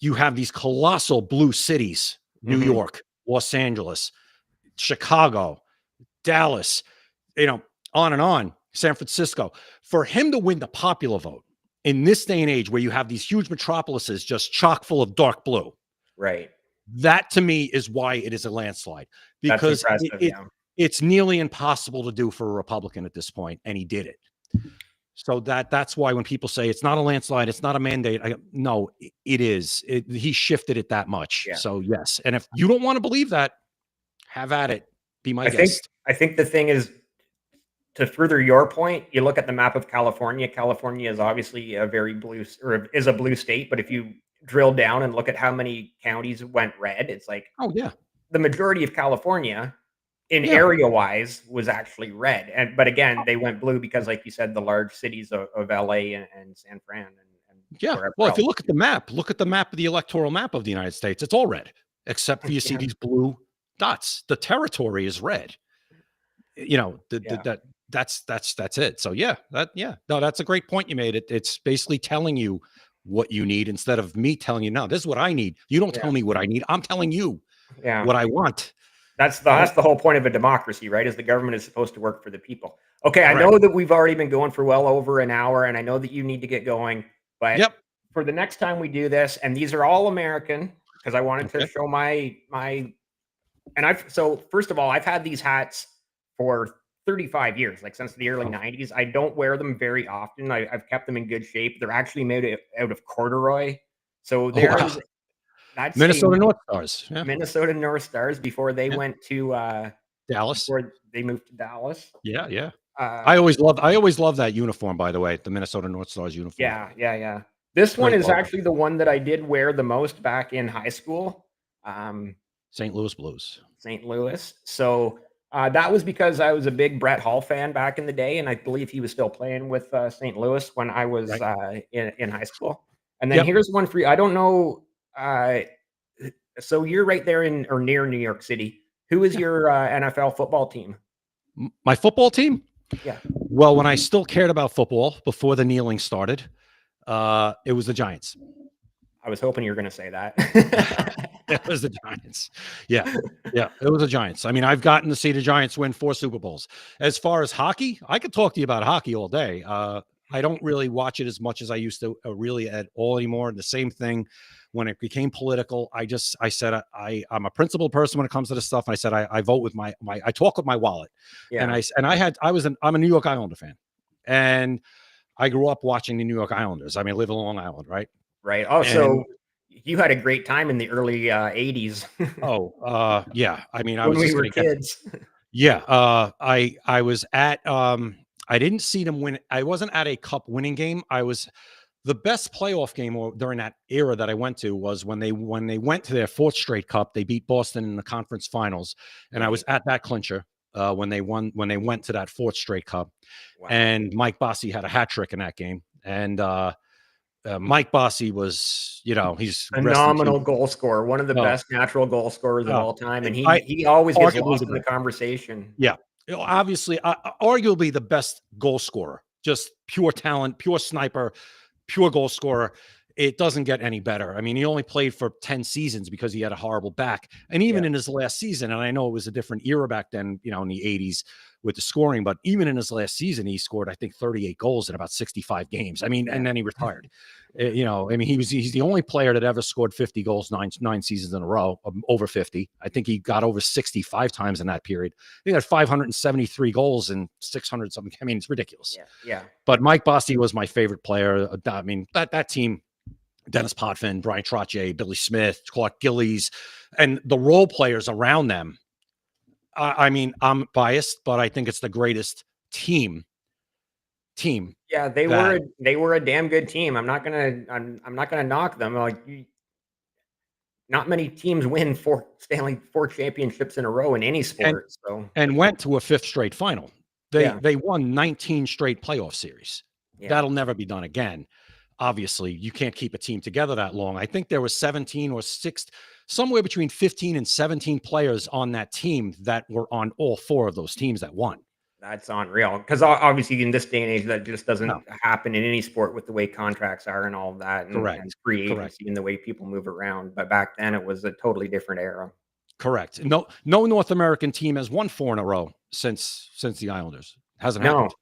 you have these colossal blue cities, New York, Los Angeles, Chicago, Dallas, on and on, San Francisco, for him to win the popular vote in this day and age where you have these huge metropolises just chock full of dark blue. Right. That to me is why it is a landslide, because That's impressive, it's nearly impossible to do for a Republican at this point, and he did it. So that's why when people say it's not a landslide, it's not a mandate, no, it is. He shifted it that much. Yeah. So yes, and if you don't want to believe that, have at it. Be my guest. I think the thing is, to further your point, you look at the map of California. California is obviously a very blue, or is a blue state. But if you drill down and look at how many counties went red, it's like, oh yeah, the majority of California, in area wise, was actually red. But again, they went blue because, like you said, the large cities of LA and San Fran. And well, if you look at the map of the electoral map of the United States, it's all red, except for you see these blue dots. The territory is red. That's it. So no, that's a great point you made. It's basically telling you what you need instead of me telling you, no, this is what I need. You don't tell me what I need. I'm telling you what I want. That's the whole point of a democracy, right? Is the government is supposed to work for the people. Okay, I know that we've already been going for well over an hour, and I know that you need to get going. But for the next time we do this, and these are all American, because I wanted to show my. So first of all, I've had these hats for 35 years, like since the early 90s. I don't wear them very often. I've kept them in good shape. They're actually made out of corduroy. So there's that's Minnesota North Stars. Yeah. Minnesota North Stars before they went to Dallas. Before they moved to Dallas. Yeah. I always love that uniform, by the way, the Minnesota North Stars uniform. Yeah. This one is actually the one that I did wear the most back in high school. St. Louis Blues. St. Louis. So that was because I was a big Brett Hall fan back in the day, and I believe he was still playing with St. Louis when I was in high school. And then here's one for you. I don't know. So you're right there in or near New York City. Who is your NFL football team? My football team? Yeah. Well, when I still cared about football before the kneeling started, it was the Giants. I was hoping you were going to say that. It was the Giants. Yeah, it was the Giants. I mean, I've gotten to see the Giants win 4 Super Bowls. As far as hockey, I could talk to you about hockey all day. I don't really watch it as much as I used to really at all anymore. The same thing when it became political. I said, I'm a principled person when it comes to this stuff. And I said, I vote with I talk with my wallet. Yeah. I'm a New York Islander fan, and I grew up watching the New York Islanders. I mean, I live in Long Island, right? Right. Oh, so you had a great time in the early 80s. Yeah. I mean, when we were kids. Yeah. I was at, I didn't see them win. I wasn't at a cup winning game. The best playoff game during that era that I went to was when they went to their 4th straight cup. They beat Boston in the conference finals, and I was at that clincher when they went to that 4th straight cup. Wow. And Mike Bossy had a hat trick in that game, and Mike Bossy was, he's phenomenal goal scorer, one of the best natural goal scorers of all time, and he always gets lost in the conversation. Yeah, obviously, arguably the best goal scorer, just pure talent, pure sniper, pure goal scorer. it doesn't get any better. I mean, he only played for 10 seasons because he had a horrible back. And even in his last season, and I know it was a different era back then, you know, in the 80s with the scoring, but even in his last season, he scored, I think, 38 goals in about 65 games. I mean, and then he retired. You know, I mean, he's the only player that ever scored 50 goals nine seasons in a row, over 50. I think he got over 65 times in that period. He had 573 goals and 600 something. I mean, it's ridiculous. Yeah. But Mike Bossy was my favorite player. I mean, that team, Dennis Potvin, Brian Trottier, Billy Smith, Clark Gillies, and the role players around them. I mean, I'm biased, but I think it's the greatest team. Yeah, they were a damn good team. I'm not gonna knock them. Like, not many teams win four championships in a row in any sport. And went to a 5th straight final. Yeah. They won 19 straight playoff series. Yeah. That'll never be done again. Obviously, you can't keep a team together that long. I think there was 17 or 6, somewhere between 15 and 17 players on that team that were on all 4 of those teams that won. That's unreal. Because obviously in this day and age, that just doesn't happen in any sport with the way contracts are and all of that. And, Correct. and free agency and the way people move around. But back then it was a totally different era. Correct. No North American team has won 4 in a row since the Islanders. Hasn't happened.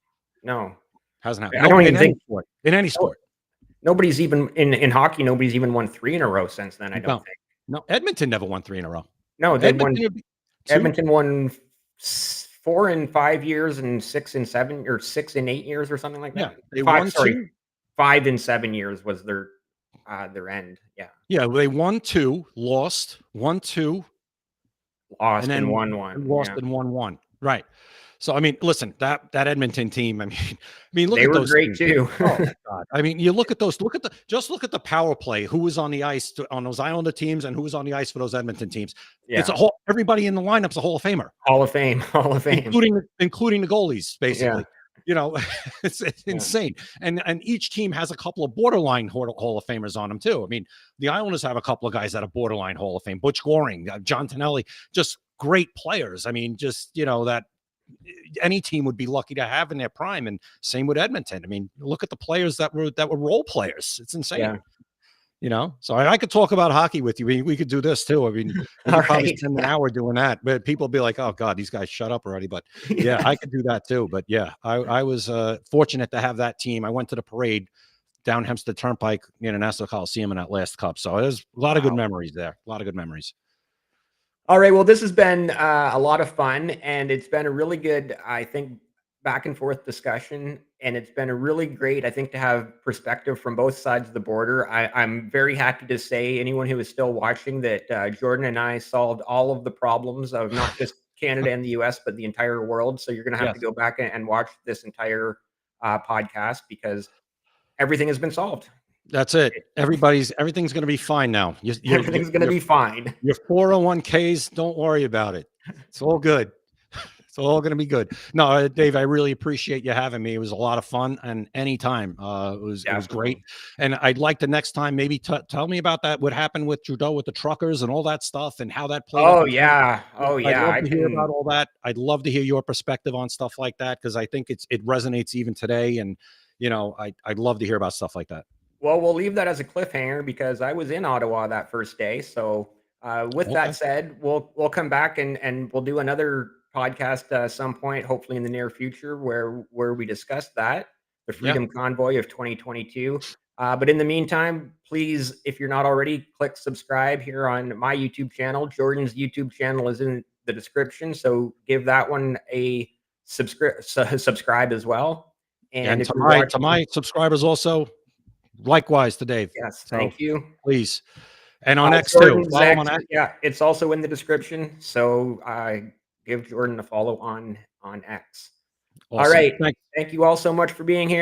No. Hasn't happened. I don't even think in any sport. Nobody's even in hockey. Nobody's even won 3 in a row since then. I don't think. No, Edmonton never won 3 in a row. No, Edmonton won 4 in 5 years and 6 in 7 or 6 in 8 years or something like that. Yeah, they won 5 in 7 years was their end. Yeah. Yeah, they won 2, lost, won 2, lost, and then won 1. Lost and won 1. Right. So I mean, listen, that Edmonton team. I mean, look they at were those great teams. too. Oh my God. I mean, you look at those. Look at the power play. Who was on the ice on those Islander teams, and who was on the ice for those Edmonton teams? Yeah. It's everybody in the lineup's a Hall of Famer. Hall of Fame, including the goalies, basically. Yeah. You know, it's insane. And each team has a couple of borderline Hall of Famers on them too. I mean, the Islanders have a couple of guys that are borderline Hall of Fame. Butch Goring, John Tonelli, just great players. I mean, just, you know, that any team would be lucky to have in their prime. And same with Edmonton. I mean, look at the players that were role players. It's insane. Yeah. You know, so I could talk about hockey with you. We could do this too. I mean, we could probably spend an hour doing that, but people be like, "Oh God, these guys shut up already." But yeah, I could do that too. But yeah, I was fortunate to have that team. I went to the parade down Hempstead Turnpike in Nassau Coliseum in that last cup. So there's a lot of good memories there. A lot of good memories. All right. Well, this has been a lot of fun, and it's been a really good, I think, back and forth discussion. And it's been a really great, I think, to have perspective from both sides of the border. I'm very happy to say, anyone who is still watching, that Jordan and I solved all of the problems of not just Canada and the US, but the entire world. So you're going to have to go back and watch this entire podcast, because everything has been solved. That's it. Everything's going to be fine now. Everything's going to be fine. Your 401ks, don't worry about it. It's all good. It's all going to be good. No, Dave, I really appreciate you having me. It was a lot of fun, and anytime it was great. And I'd like the next time maybe tell me about that. What happened with Trudeau with the truckers and all that stuff, and how that played. Oh yeah. I'd love to hear about all that. I'd love to hear your perspective on stuff like that, because I think it resonates even today. And you know, I'd love to hear about stuff like that. Well, we'll leave that as a cliffhanger, because I was in Ottawa that first day. So with that said, we'll come back and we'll do another podcast at some point, hopefully in the near future, where we discuss that, the Freedom Convoy of 2022. But in the meantime, please, if you're not already, click subscribe here on my YouTube channel. Jordan's YouTube channel is in the description, so give that one a subscribe as well. And to my subscribers also, likewise to Dave. Yes, thank you. Please. And on X too. Yeah, it's also in the description. So give Jordan a follow on X. Awesome. All right. Thank you all so much for being here.